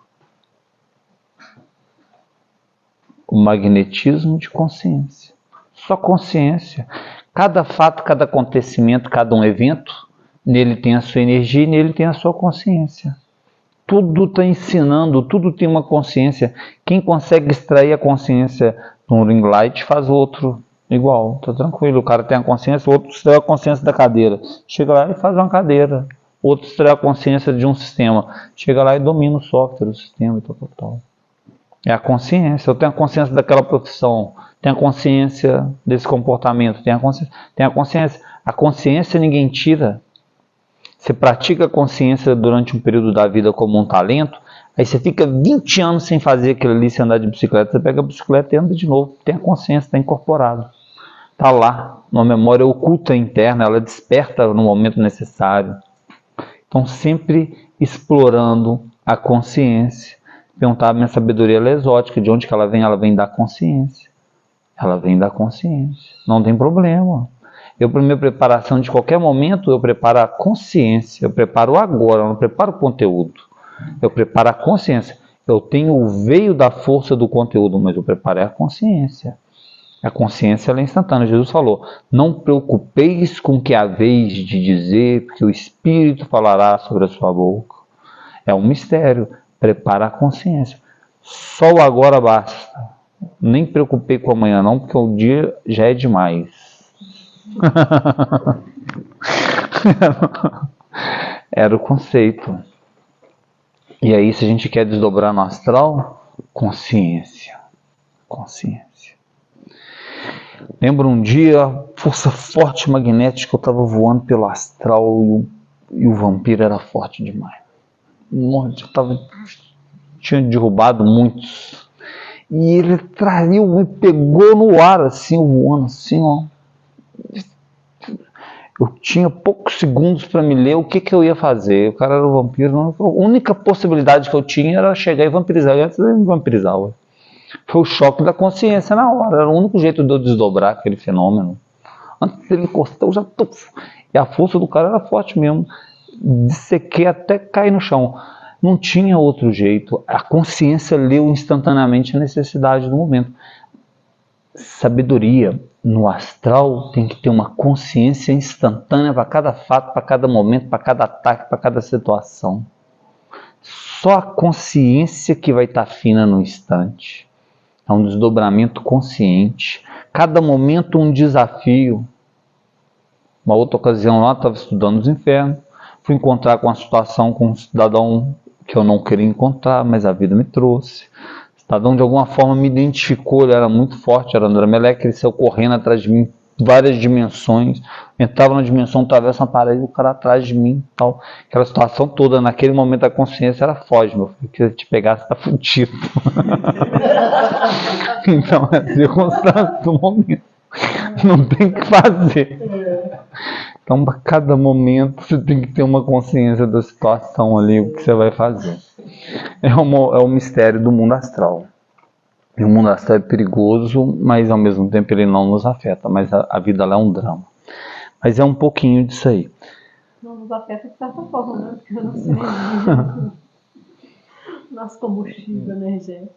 O magnetismo de consciência. Só consciência. Cada fato, cada acontecimento, cada um evento, nele tem a sua energia e nele tem a sua consciência. Tudo está ensinando, tudo tem uma consciência. Quem consegue extrair a consciência de um ring light faz outro igual, tá tranquilo. O cara tem a consciência, o outro extrai a consciência da cadeira. Chega lá e faz uma cadeira. O outro extrai a consciência de um sistema. Chega lá e domina o software, o sistema e tal. É a consciência. Eu tenho a consciência daquela profissão, tenho a consciência desse comportamento, tenho a consciência. A consciência ninguém tira. Você pratica a consciência durante um período da vida como um talento, aí você fica 20 anos sem fazer aquilo ali, sem andar de bicicleta, você pega a bicicleta e anda de novo, tem a consciência, está incorporado. Está lá, numa memória oculta interna, ela desperta no momento necessário. Então, sempre explorando a consciência. Perguntar, a minha sabedoria ela é exótica, de onde que ela vem? Ela vem da consciência. Ela vem da consciência, não tem problema. Eu, para minha preparação de qualquer momento, eu preparo a consciência, eu preparo agora, eu não preparo o conteúdo. Eu preparo a consciência. Eu tenho o veio da força do conteúdo, mas eu preparei a consciência. A consciência ela é instantânea. Jesus falou, não preocupeis com o que haveis de dizer, porque o Espírito falará sobre a sua boca. É um mistério. Prepara a consciência. Só o agora basta. Nem preocupei com amanhã não, porque o dia já é demais. Era o conceito. E aí, se a gente quer desdobrar no astral, consciência. Consciência. Lembro um dia, força forte magnética, eu estava voando pelo astral e o vampiro era forte demais. Tinha derrubado muitos. E ele traiu, me pegou no ar, assim, voando assim, ó. Eu tinha poucos segundos para me ler o que eu ia fazer. O cara era o vampiro. A única possibilidade que eu tinha era chegar e vampirizar. Antes ele me vampirizava. Foi o choque da consciência na hora. Era o único jeito de eu desdobrar aquele fenômeno. Antes dele encostar, eu já... E a força do cara era forte mesmo. Dissequei até cair no chão. Não tinha outro jeito. A consciência leu instantaneamente a necessidade do momento. Sabedoria no astral tem que ter uma consciência instantânea para cada fato, para cada momento, para cada ataque, para cada situação. Só a consciência que vai estar fina no instante. É um desdobramento consciente. Cada momento um desafio. Uma outra ocasião lá, estava estudando os infernos. Fui encontrar com uma situação com um cidadão que eu não queria encontrar, mas a vida me trouxe. O cidadão de alguma forma me identificou, ele era muito forte, era André Meleque, ele saiu correndo atrás de mim, várias dimensões. Entrava na dimensão, atravessa uma parede, o cara atrás de mim, tal. Aquela situação toda, naquele momento a consciência era foge, meu filho, que se eu te pegar, você tá fudido. Então, é a circunstância do momento. Não tem o que fazer. Então, para cada momento, você tem que ter uma consciência da situação ali, o que você vai fazer. É o mistério do mundo astral. E o mundo astral é perigoso, mas ao mesmo tempo ele não nos afeta. Mas a vida lá é um drama. Mas é um pouquinho disso aí. Não nos afeta de certa forma, né? Porque a nossa energia, nosso combustível energético.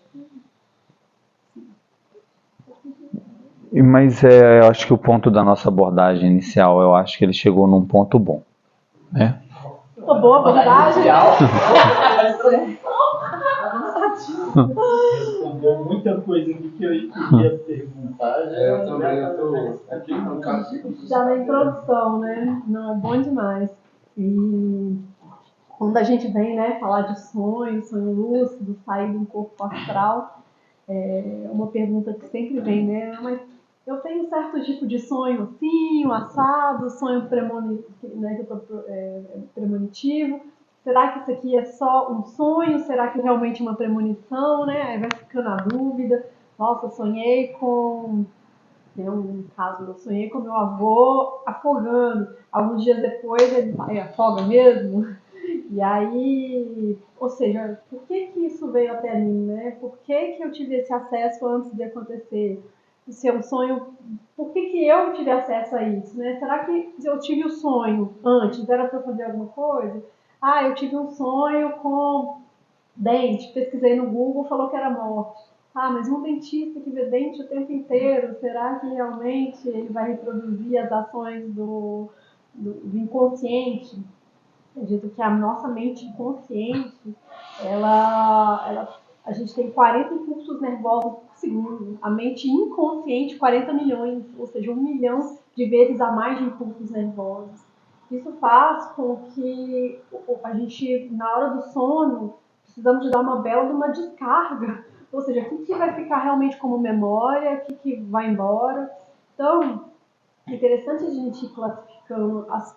Mas eu acho que o ponto da nossa abordagem inicial, eu acho que ele chegou num ponto bom, né? Uma boa abordagem. Respondeu muita coisa que eu queria perguntar. Eu também, eu tô aqui no caso. Já na introdução, né? Não, é bom demais. E quando a gente vem, né, falar de sonho lúcido, sair de um corpo astral, é uma pergunta que sempre vem, né? Mas eu tenho um certo tipo de sonho assim, um assado, sonho né, que eu tô, premonitivo. Será que isso aqui é só um sonho? Será que realmente é uma premonição, né? Aí vai ficando a dúvida. Nossa, sonhei com... Tem um caso, eu sonhei com meu avô afogando. Alguns dias depois ele afoga mesmo. E aí, ou seja, por que isso veio até mim, né? Por que eu tive esse acesso antes de acontecer? Se é um sonho, por que eu tive acesso a isso, né? Será que se eu tive o sonho antes, era para fazer alguma coisa? Ah, eu tive um sonho com dente, pesquisei no Google, falou que era morte. Ah, mas um dentista que vê dente o tempo inteiro, será que realmente ele vai reproduzir as ações do inconsciente? Acredito que a nossa mente inconsciente, a gente tem 40 impulsos nervosos por segundo. A mente inconsciente, 40 milhões, ou seja, 1 milhão de vezes a mais de impulsos nervosos. Isso faz com que a gente, na hora do sono, precisamos de dar uma bela de uma descarga. Ou seja, o que vai ficar realmente como memória, o que vai embora. Então, é interessante a gente ir classificando as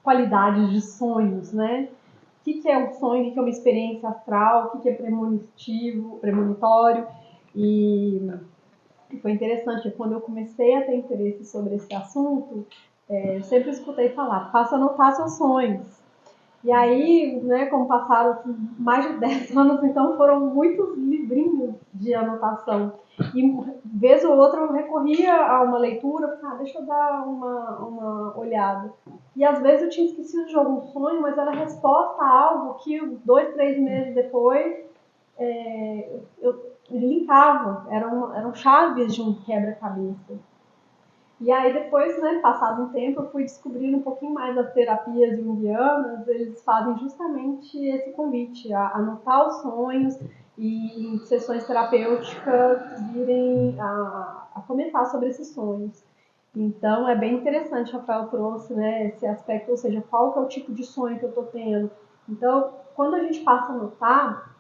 qualidades de sonhos, né? O que é um sonho, o que é uma experiência astral, o que é premonitivo, premonitório. E foi interessante, quando eu comecei a ter interesse sobre esse assunto, eu sempre escutei falar, faça anotar seus sonhos. E aí, né, como passaram assim, mais de 10 anos, então foram muitos livrinhos de anotação. E vez ou outra eu recorria a uma leitura, deixa eu dar uma olhada. E às vezes eu tinha esquecido de algum sonho, mas era resposta a algo que 2, 3 meses depois eu linkava, eram chaves de um quebra-cabeça. E aí depois, né, passado um tempo, eu fui descobrindo um pouquinho mais das terapias junguianas, eles fazem justamente esse convite, a anotar os sonhos e em sessões terapêuticas virem a comentar sobre esses sonhos. Então é bem interessante, o Rafael trouxe, né, esse aspecto, ou seja, qual que é o tipo de sonho que eu estou tendo. Então, quando a gente passa a anotar,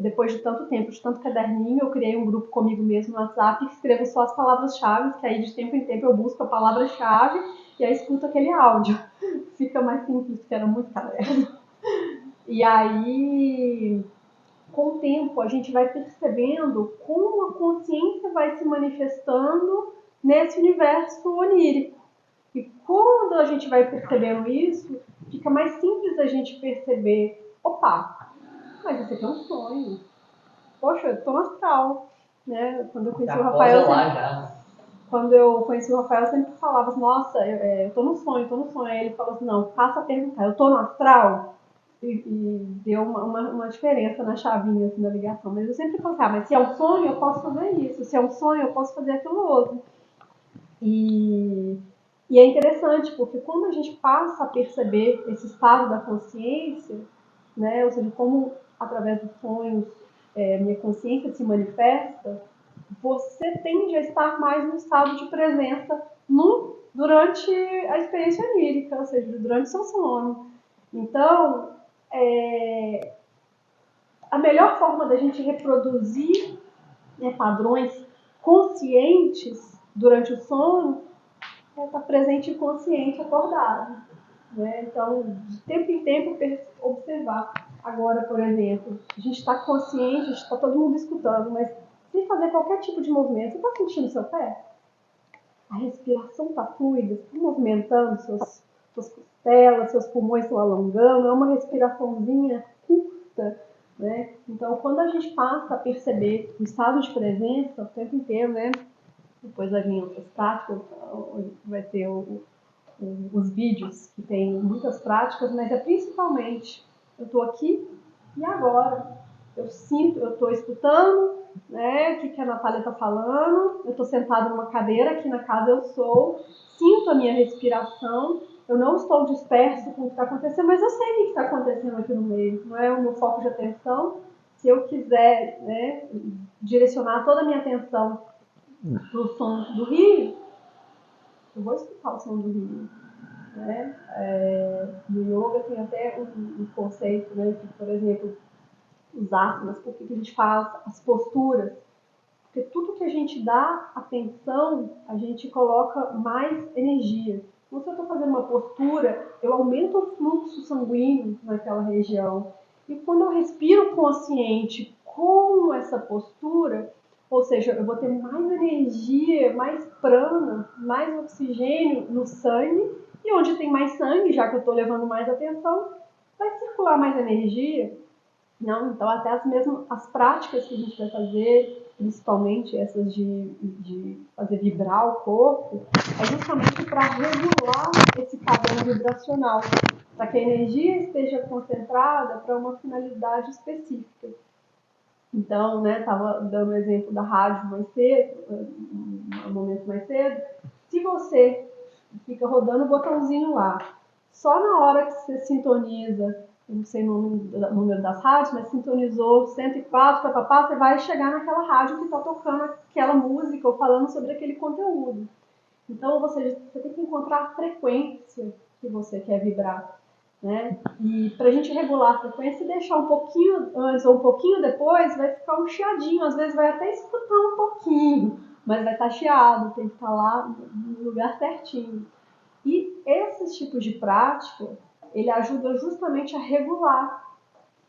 depois de tanto tempo, de tanto caderninho, eu criei um grupo comigo mesmo no WhatsApp e escrevo só as palavras-chave, que aí de tempo em tempo eu busco a palavra-chave e aí escuto aquele áudio. Fica mais simples, porque era muito caderno. E aí, com o tempo, a gente vai percebendo como a consciência vai se manifestando nesse universo onírico. E quando a gente vai percebendo isso, fica mais simples a gente perceber, opa, mas isso aqui é um sonho. poxa, eu tô no astral, né? Quando eu conheci Já o Rafael, posa lá já. quando eu conheci o Rafael, eu sempre falava assim, nossa, eu tô no sonho, tô no sonho. Aí ele falou assim, não, faça a pergunta, eu tô no astral? E deu uma diferença na chavinha, assim, da ligação. Mas eu sempre pensava, mas se é um sonho, eu posso fazer isso. Se é um sonho, eu posso fazer aquilo outro. E é interessante, porque quando a gente passa a perceber esse estado da consciência, né, ou seja, como através dos sonhos minha consciência se manifesta, você tende a estar mais no estado de presença durante a experiência onírica, ou seja, durante o seu sono. Então, a melhor forma da gente reproduzir, né, padrões conscientes durante o sono é estar presente e consciente, acordado. Né? Então, de tempo em tempo, observar. Agora, por exemplo, a gente está consciente, está todo mundo escutando, mas sem fazer qualquer tipo de movimento. Você está sentindo seu pé? A respiração está fluida, está movimentando suas costelas, seus pulmões estão alongando, é uma respiraçãozinha curta. Né? Então, quando a gente passa a perceber o estado de presença o tempo inteiro, né? Depois vai vir outras práticas, vai ter os vídeos que tem muitas práticas, mas é principalmente eu estou aqui e agora. Eu sinto, eu estou escutando, né, o que a Natália está falando, eu estou sentada numa cadeira, aqui na casa eu sou, sinto a minha respiração, eu não estou disperso com o que está acontecendo, mas eu sei o que está acontecendo aqui no meio, não é o meu foco de atenção. Se eu quiser, né, direcionar toda a minha atenção para o som do rio, eu vou escutar o som do rio. Né? No yoga tem até um conceito, né, que, por exemplo, os asanas, por que a gente faz as posturas, porque tudo que a gente dá atenção, a gente coloca mais energia. Então, se eu estou fazendo uma postura, eu aumento o fluxo sanguíneo naquela região. E quando eu respiro consciente com essa postura, ou seja, eu vou ter mais energia, mais prana, mais oxigênio no sangue, e onde tem mais sangue, já que eu estou levando mais atenção, vai circular mais energia. Não, então até as práticas que a gente vai fazer, principalmente essas de fazer vibrar o corpo, é justamente para regular esse padrão vibracional, para que a energia esteja concentrada para uma finalidade específica. Então, né, estava dando o exemplo da rádio mais cedo, um momento mais cedo. Se você fica rodando o botãozinho lá, só na hora que você sintoniza, não sei o número das rádios, mas sintonizou 104, papapá, você vai chegar naquela rádio que está tocando aquela música ou falando sobre aquele conteúdo. Então, você tem que encontrar a frequência que você quer vibrar. Né? E para a gente regular a frequência e deixar um pouquinho antes ou um pouquinho depois, vai ficar um chiadinho, às vezes vai até escutar um pouquinho, mas vai estar chiado, tem que estar lá no lugar certinho. E esses tipos de prática, ele ajuda justamente a regular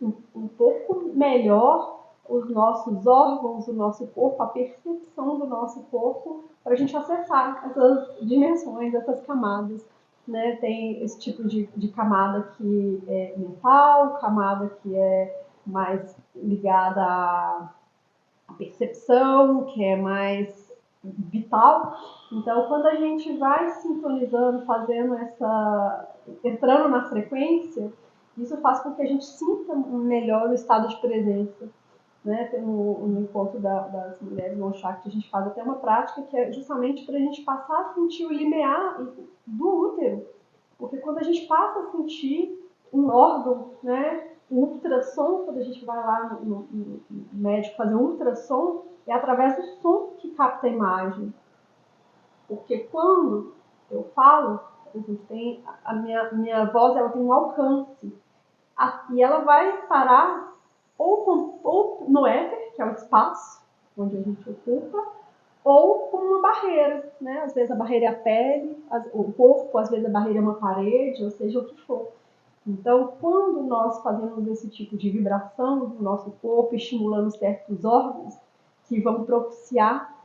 um pouco melhor os nossos órgãos, o nosso corpo, a percepção do nosso corpo, para a gente acessar essas dimensões, essas camadas. Né? Tem esse tipo de camada que é mental, camada que é mais ligada à percepção, que é mais vital. Então, quando a gente vai sintonizando, fazendo entrando na frequência, isso faz com que a gente sinta melhor o estado de presença. Né? Tem no encontro das mulheres no Shakti, a gente faz até uma prática que é justamente para a gente passar a sentir o limiar do útero. Porque quando a gente passa a sentir um órgão, né, o ultrassom, quando a gente vai lá no médico fazer um ultrassom, é através do som que capta a imagem. Porque quando eu falo, a gente tem, a minha voz ela tem um alcance. E ela vai parar ou no éter, que é o espaço onde a gente ocupa, ou com uma barreira, né? Às vezes a barreira é a pele, o corpo, às vezes a barreira é uma parede, ou seja, o que for. Então, quando nós fazemos esse tipo de vibração no nosso corpo, estimulando certos órgãos que vão propiciar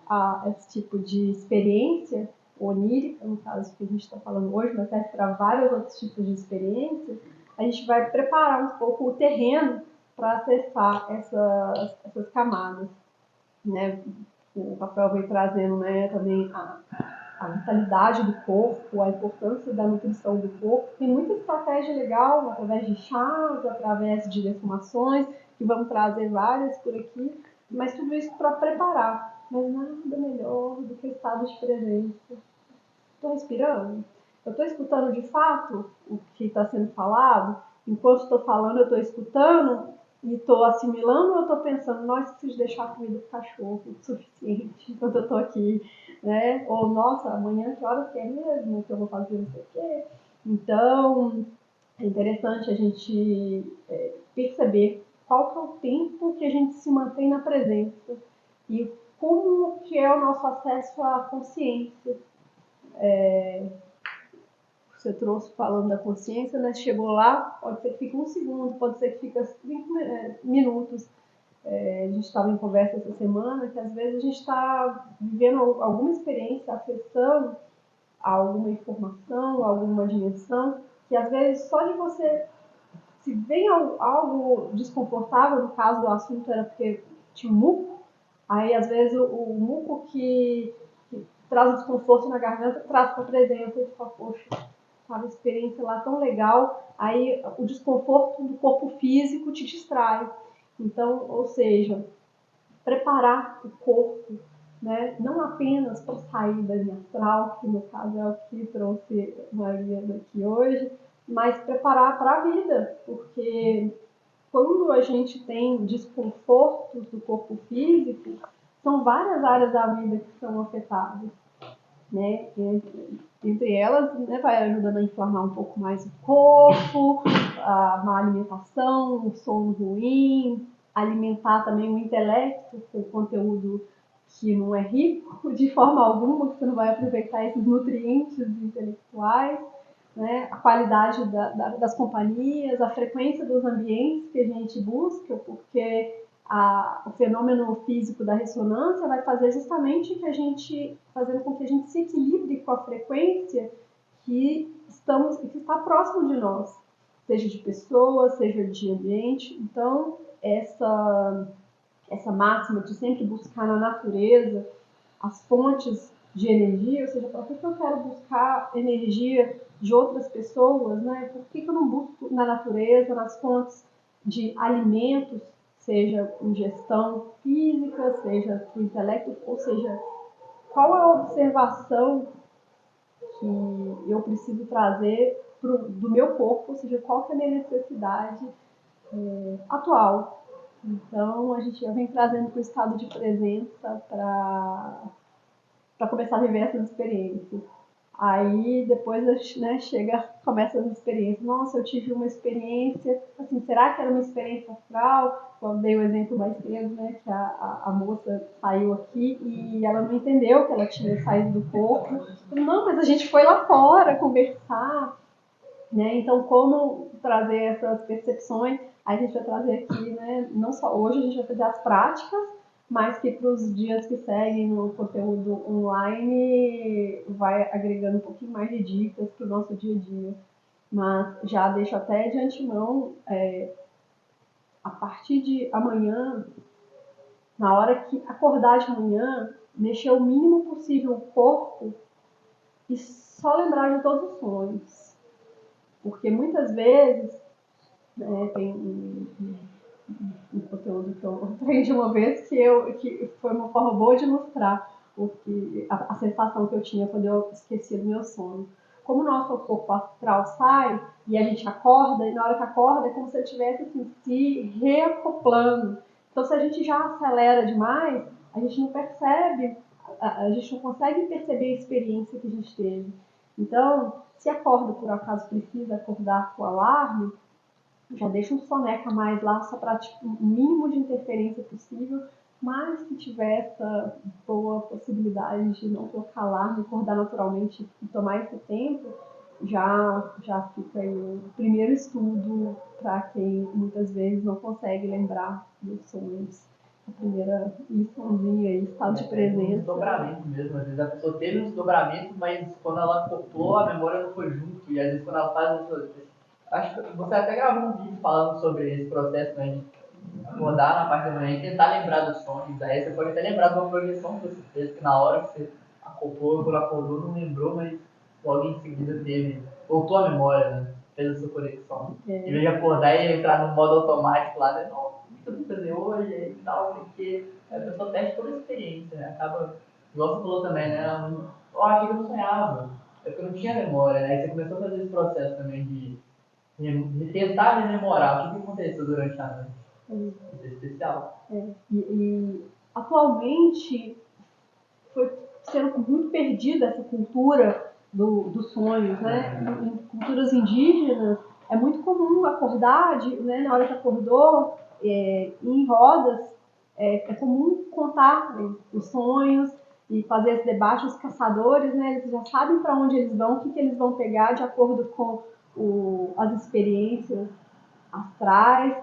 esse tipo de experiência onírica, no caso que a gente está falando hoje, mas serve para vários outros tipos de experiências, a gente vai preparar um pouco o terreno para acessar essas camadas, né? O Rafael vem trazendo, né, também a vitalidade do corpo, a importância da nutrição do corpo. Tem muita estratégia legal, através de chás, através de defumações, que vamos trazer várias por aqui, mas tudo isso para preparar. Mas nada melhor do que o estado de presença. Estou respirando? Eu estou escutando de fato o que está sendo falado? Enquanto estou falando, eu estou escutando e estou assimilando, ou eu estou pensando, nós preciso deixar a comida para o cachorro o suficiente enquanto eu estou aqui, né? Ou, nossa, amanhã que horas que é mesmo que eu vou fazer não sei o quê? Então, é interessante a gente perceber qual que é o tempo que a gente se mantém na presença e como que é o nosso acesso à consciência. Você trouxe falando da consciência, né? Chegou lá, pode ser que fique 1 segundo, pode ser que fique 5 minutos. A gente estava em conversa essa semana que às vezes a gente está vivendo alguma experiência, acessando alguma informação, alguma dimensão, que às vezes só de você, se vem algo desconfortável, no caso do assunto era porque tinha um muco, aí às vezes o muco que traz o desconforto na garganta, traz para a presença e fala, poxa, estava a experiência lá tão legal, aí o desconforto do corpo físico te distrai. Então, ou seja, preparar o corpo, né, não apenas para sair da linha astral, que no caso é o que trouxe Mariana aqui hoje, mas preparar para a vida, porque quando a gente tem desconfortos do corpo físico, são várias áreas da vida que são afetadas, né? Entre elas, né, vai ajudando a inflamar um pouco mais o corpo, a má alimentação, o sono ruim, alimentar também o intelecto com conteúdo que não é rico de forma alguma, que você não vai aproveitar esses nutrientes intelectuais, né? A qualidade das companhias, a frequência dos ambientes que a gente busca, porque o fenômeno físico da ressonância vai fazer justamente fazendo com que a gente se equilibre com a frequência que está próximo de nós, seja de pessoas, seja de ambiente. Então, essa máxima de sempre buscar na natureza as fontes de energia, ou seja, para que eu quero buscar energia de outras pessoas, né? Por que eu não busco na natureza, nas fontes de alimentos, seja ingestão física, seja o intelecto, ou seja, qual é a observação que eu preciso trazer do meu corpo, ou seja, qual que é a minha necessidade atual. Então, a gente já vem trazendo para o estado de presença para começar a viver essas experiências. Aí depois, né, começa as experiências. Nossa, eu tive uma experiência, assim, será que era uma experiência astral? Eu dei o exemplo mais cedo, né, que a moça saiu aqui e ela não entendeu que ela tinha saído do corpo. Não, mas a gente foi lá fora conversar, né? Então, como trazer essas percepções? Aí a gente vai trazer aqui, né, não só hoje, a gente vai fazer as práticas, mas que para os dias que seguem no conteúdo online vai agregando um pouquinho mais de dicas para o nosso dia a dia. Mas já deixo até de antemão, a partir de amanhã, na hora que acordar de manhã, mexer o mínimo possível o corpo e só lembrar de todos os sonhos. Porque muitas vezes, né, tem um conteúdo que eu aprendi uma vez que foi uma forma boa de ilustrar a sensação que eu tinha quando eu esquecia do meu sono. Como o nosso corpo astral sai e a gente acorda, e na hora que acorda é como se ele estivesse assim, se reacoplando. Então, se a gente já acelera demais, a gente não percebe, a gente não consegue perceber a experiência que a gente teve. Então, se acorda, por acaso precisa acordar com o alarme, já deixa um soneca a mais lá, só para tipo, o mínimo de interferência possível, mas se tiver essa boa possibilidade de não colocar alarme, acordar naturalmente e tomar esse tempo, já fica aí o primeiro estudo para quem muitas vezes não consegue lembrar dos sonhos. A primeira liçãozinha aí, estado de presença. Um desdobramento mesmo, às vezes a pessoa teve um desdobramento, mas quando ela cortou, a memória não foi junto, e às vezes quando ela faz isso, acho que você até gravou um vídeo falando sobre esse processo, né, acordar na parte da manhã e tentar lembrar dos sonhos. Aí você pode até lembrar de uma projeção que você fez, que na hora que você acoplou, quando acordou, não lembrou, mas logo em seguida teve, voltou a memória, né? Fez a sua conexão. Em vez de acordar e entrar no modo automático lá, né? Não, o que eu tenho que fazer hoje e tal, porque a pessoa testa toda a experiência, né? Acaba, igual você falou também, né? Eu achei que eu não sonhava, é porque eu não tinha memória, né? Aí você começou a fazer esse processo também de tentar rememorar o que aconteceu durante a noite. Isso é especial. E atualmente foi sendo muito perdida essa cultura dos sonhos, né? Em culturas indígenas é muito comum acordar, né, na hora que acordou, em rodas, é comum contar, né, os sonhos e fazer esse debate. Os caçadores, né, eles já sabem para onde eles vão, o que eles vão pegar de acordo com as experiências astrais.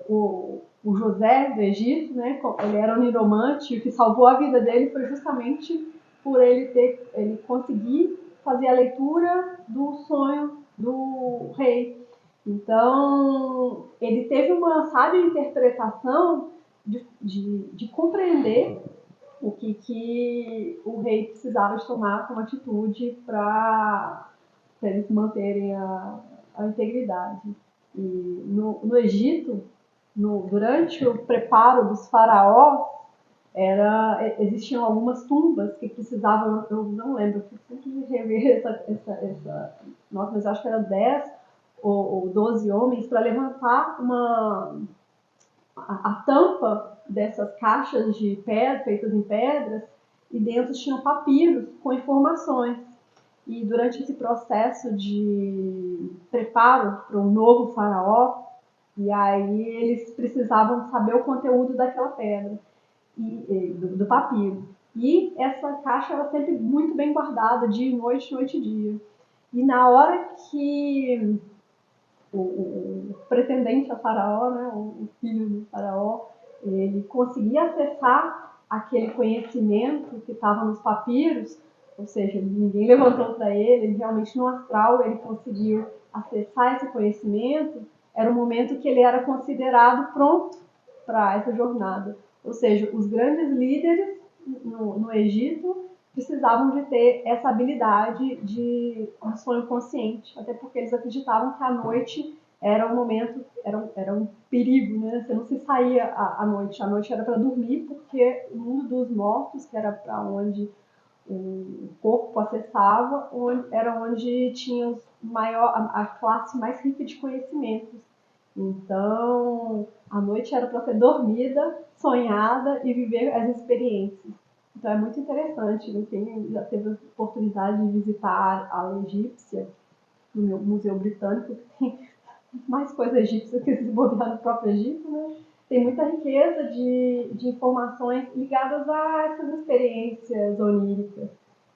O José do Egito, né, ele era um niromante, e o que salvou a vida dele foi justamente por ele conseguir fazer a leitura do sonho do rei. Então, ele teve uma sábia interpretação de compreender o que o rei precisava de tomar como atitude para eles manterem a integridade. E no Egito, durante o preparo dos faraós, existiam algumas tumbas que precisavam, eu não lembro, eu sempre rever nossa, mas acho que eram 10 ou 12 homens para levantar a tampa dessas caixas de pedra, feitas em pedras, e dentro tinham papiros com informações. E durante esse processo de preparo para um novo faraó, e aí eles precisavam saber o conteúdo daquela pedra, do papiro. E essa caixa era sempre muito bem guardada, dia e noite, noite e dia. E na hora que o pretendente a faraó, né, o filho do faraó, ele conseguia acessar aquele conhecimento que estava nos papiros, ou seja, ninguém levantou para ele realmente no astral ele conseguiu acessar esse conhecimento. Era o momento que ele era considerado pronto para essa jornada. Ou seja, os grandes líderes no Egito precisavam de ter essa habilidade de sonho consciente, até porque eles acreditavam que a noite era um momento, era um perigo, né? Você não se saía à noite era para dormir, porque o mundo dos mortos, que era para onde o corpo acessava, era onde tinha a classe mais rica de conhecimentos. Então, a noite era para ser dormida, sonhada e viver as experiências. Então, é muito interessante. Quem já teve a oportunidade de visitar a aula egípcia, no Museu Britânico, que tem mais coisa egípcia que se bobear no próprio Egito, né? Tem muita riqueza de informações ligadas a essas experiências oníricas.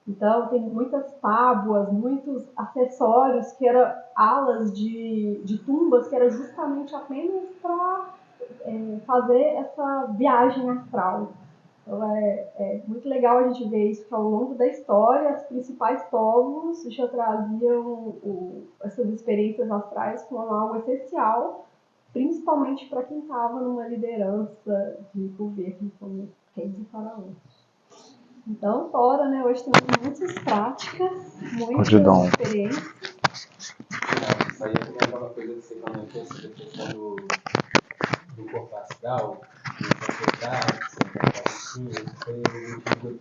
Então, tem muitas tábuas, muitos acessórios que eram alas de tumbas, que era justamente apenas para fazer essa viagem astral. Então, é muito legal a gente ver isso, que ao longo da história, os principais povos já traziam essas experiências astrais como algo essencial, principalmente para quem estava numa liderança de governo, como reis e faraós. Então, fora, né? Hoje temos muitas práticas, muitas experiências. Isso aí é aquela coisa que você comentou sobre a questão do corpo astral, foi o motivo de eu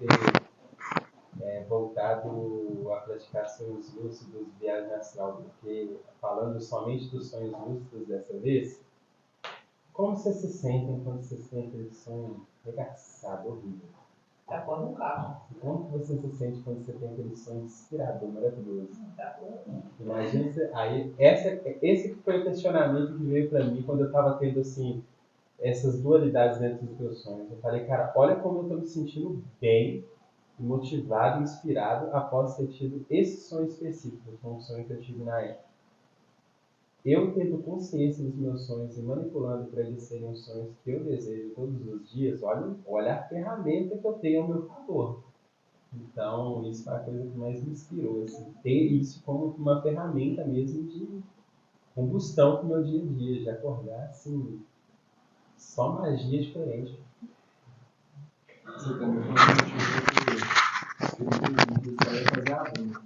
ter voltado a praticar sonhos lúcidos, viagem astral, porque falando somente dos sonhos lúcidos dessa vez, como vocês se sentem quando vocês têm aquele sonho regaçado, horrível? Tá quando um carro. Como você se sente quando você tem aquele sonho inspirador, maravilhoso? Imagina, aí, esse foi o questionamento que veio para mim quando eu estava tendo, assim, essas dualidades dentro dos meus sonhos. Eu falei, cara, olha como eu estou me sentindo bem, motivado, inspirado após ter tido esse sonho específico, que foi um sonho que eu tive na época. Eu tendo consciência dos meus sonhos e manipulando para eles serem os sonhos que eu desejo todos os dias, olha a ferramenta que eu tenho ao meu favor. Então, isso foi a coisa que mais me inspirou, assim, ter isso como uma ferramenta mesmo de combustão para o meu dia a dia, de acordar assim, só magia diferente. Você também foi um motivo que eu queria fazer a renda.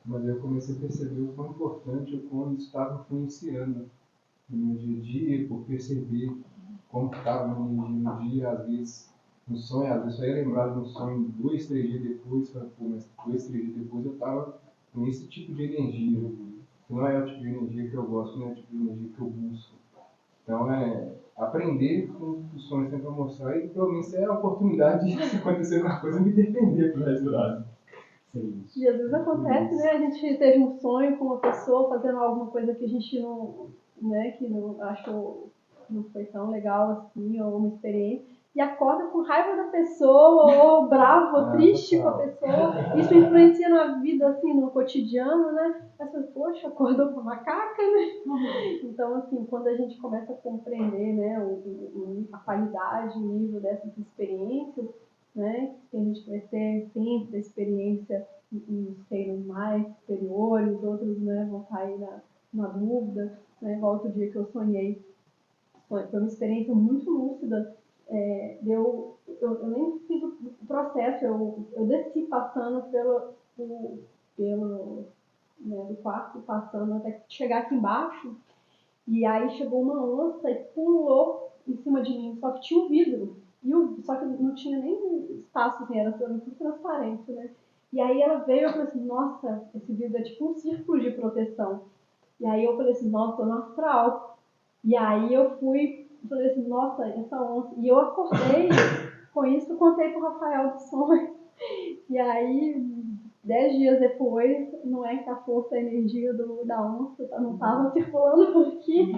Mas eu comecei a perceber o quão importante o quão isso estava influenciando no meu dia a dia, por perceber como estava a minha energia no dia, às vezes no sonho, às vezes só ia lembrar do sonho 2, 3 dias depois, falei, pô, mas 2, 3 dias depois eu estava com esse tipo de energia. Que não é o tipo de energia que eu gosto, não é o tipo de energia que eu busco. Então é aprender com o que os sonhos têm para mostrar e pelo menos é a oportunidade de se acontecer alguma coisa me defender pro resto do lado. E às vezes acontece, né? A gente teve um sonho com uma pessoa fazendo alguma coisa que a gente não, né, que não achou, não foi tão legal assim, ou uma experiência, e acorda com raiva da pessoa, ou bravo, ou triste com a pessoa. Isso influencia na vida, assim, no cotidiano, né? Mas, poxa, acordou com a macaca, né? Então, assim, quando a gente começa a compreender, né, a qualidade, o nível dessas experiências, né? Tem gente que vai ter sempre a experiência em reinos mais superiores, outros, né, vão estar aí na dúvida, né? Igual outro dia que eu sonhei, foi uma experiência muito lúcida. Eu nem fiz o processo, eu desci passando pelo né, do quarto, passando até chegar aqui embaixo, e aí chegou uma onça e pulou em cima de mim, só que tinha um vidro. Só que não tinha nem espaço, assim, era tudo transparente, né? E aí ela veio e eu falei assim, nossa, esse vidro é tipo um círculo de proteção. E aí eu falei assim, nossa, tô no astral. E aí eu falei assim, nossa, essa onça. E eu acordei com isso, contei pro Rafael do sonho. E aí, 10 dias depois, não é que a força, a energia da onça não estava circulando por aqui.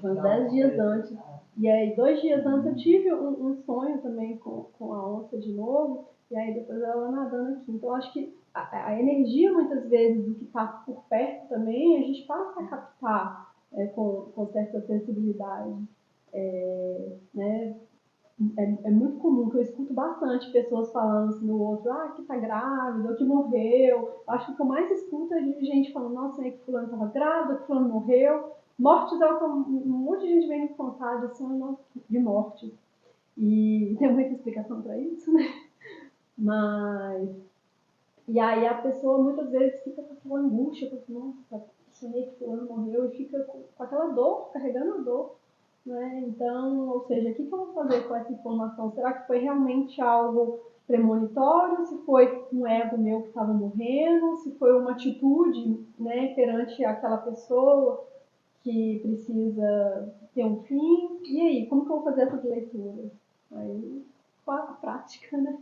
Uns 10 dias antes. E aí, 2 dias antes, eu tive um sonho também com a onça de novo. E aí, depois ela nadando aqui. Então, acho que a energia, muitas vezes, do que está por perto também, a gente passa a captar com certa sensibilidade. Né? É muito comum que eu escuto bastante pessoas falando assim no outro, que tá grávida, ou que morreu. Acho que o que eu mais escuto é de gente falando, nossa, que fulano tava grávida, que fulano morreu. Mortes é o que um monte de gente vem me contar de sonho de morte. E tem muita explicação para isso, né? Mas... E aí a pessoa muitas vezes fica com aquela angústia, porque, nossa, sonhei que fulano morreu, e fica com aquela dor, carregando a dor. Né? Então, ou seja, o que eu vou fazer com essa informação? Será que foi realmente algo premonitório? Se foi um ego meu que estava morrendo? Se foi uma atitude, né, perante aquela pessoa que precisa ter um fim? E aí, como que eu vou fazer essas leituras? Aí, com a prática, né?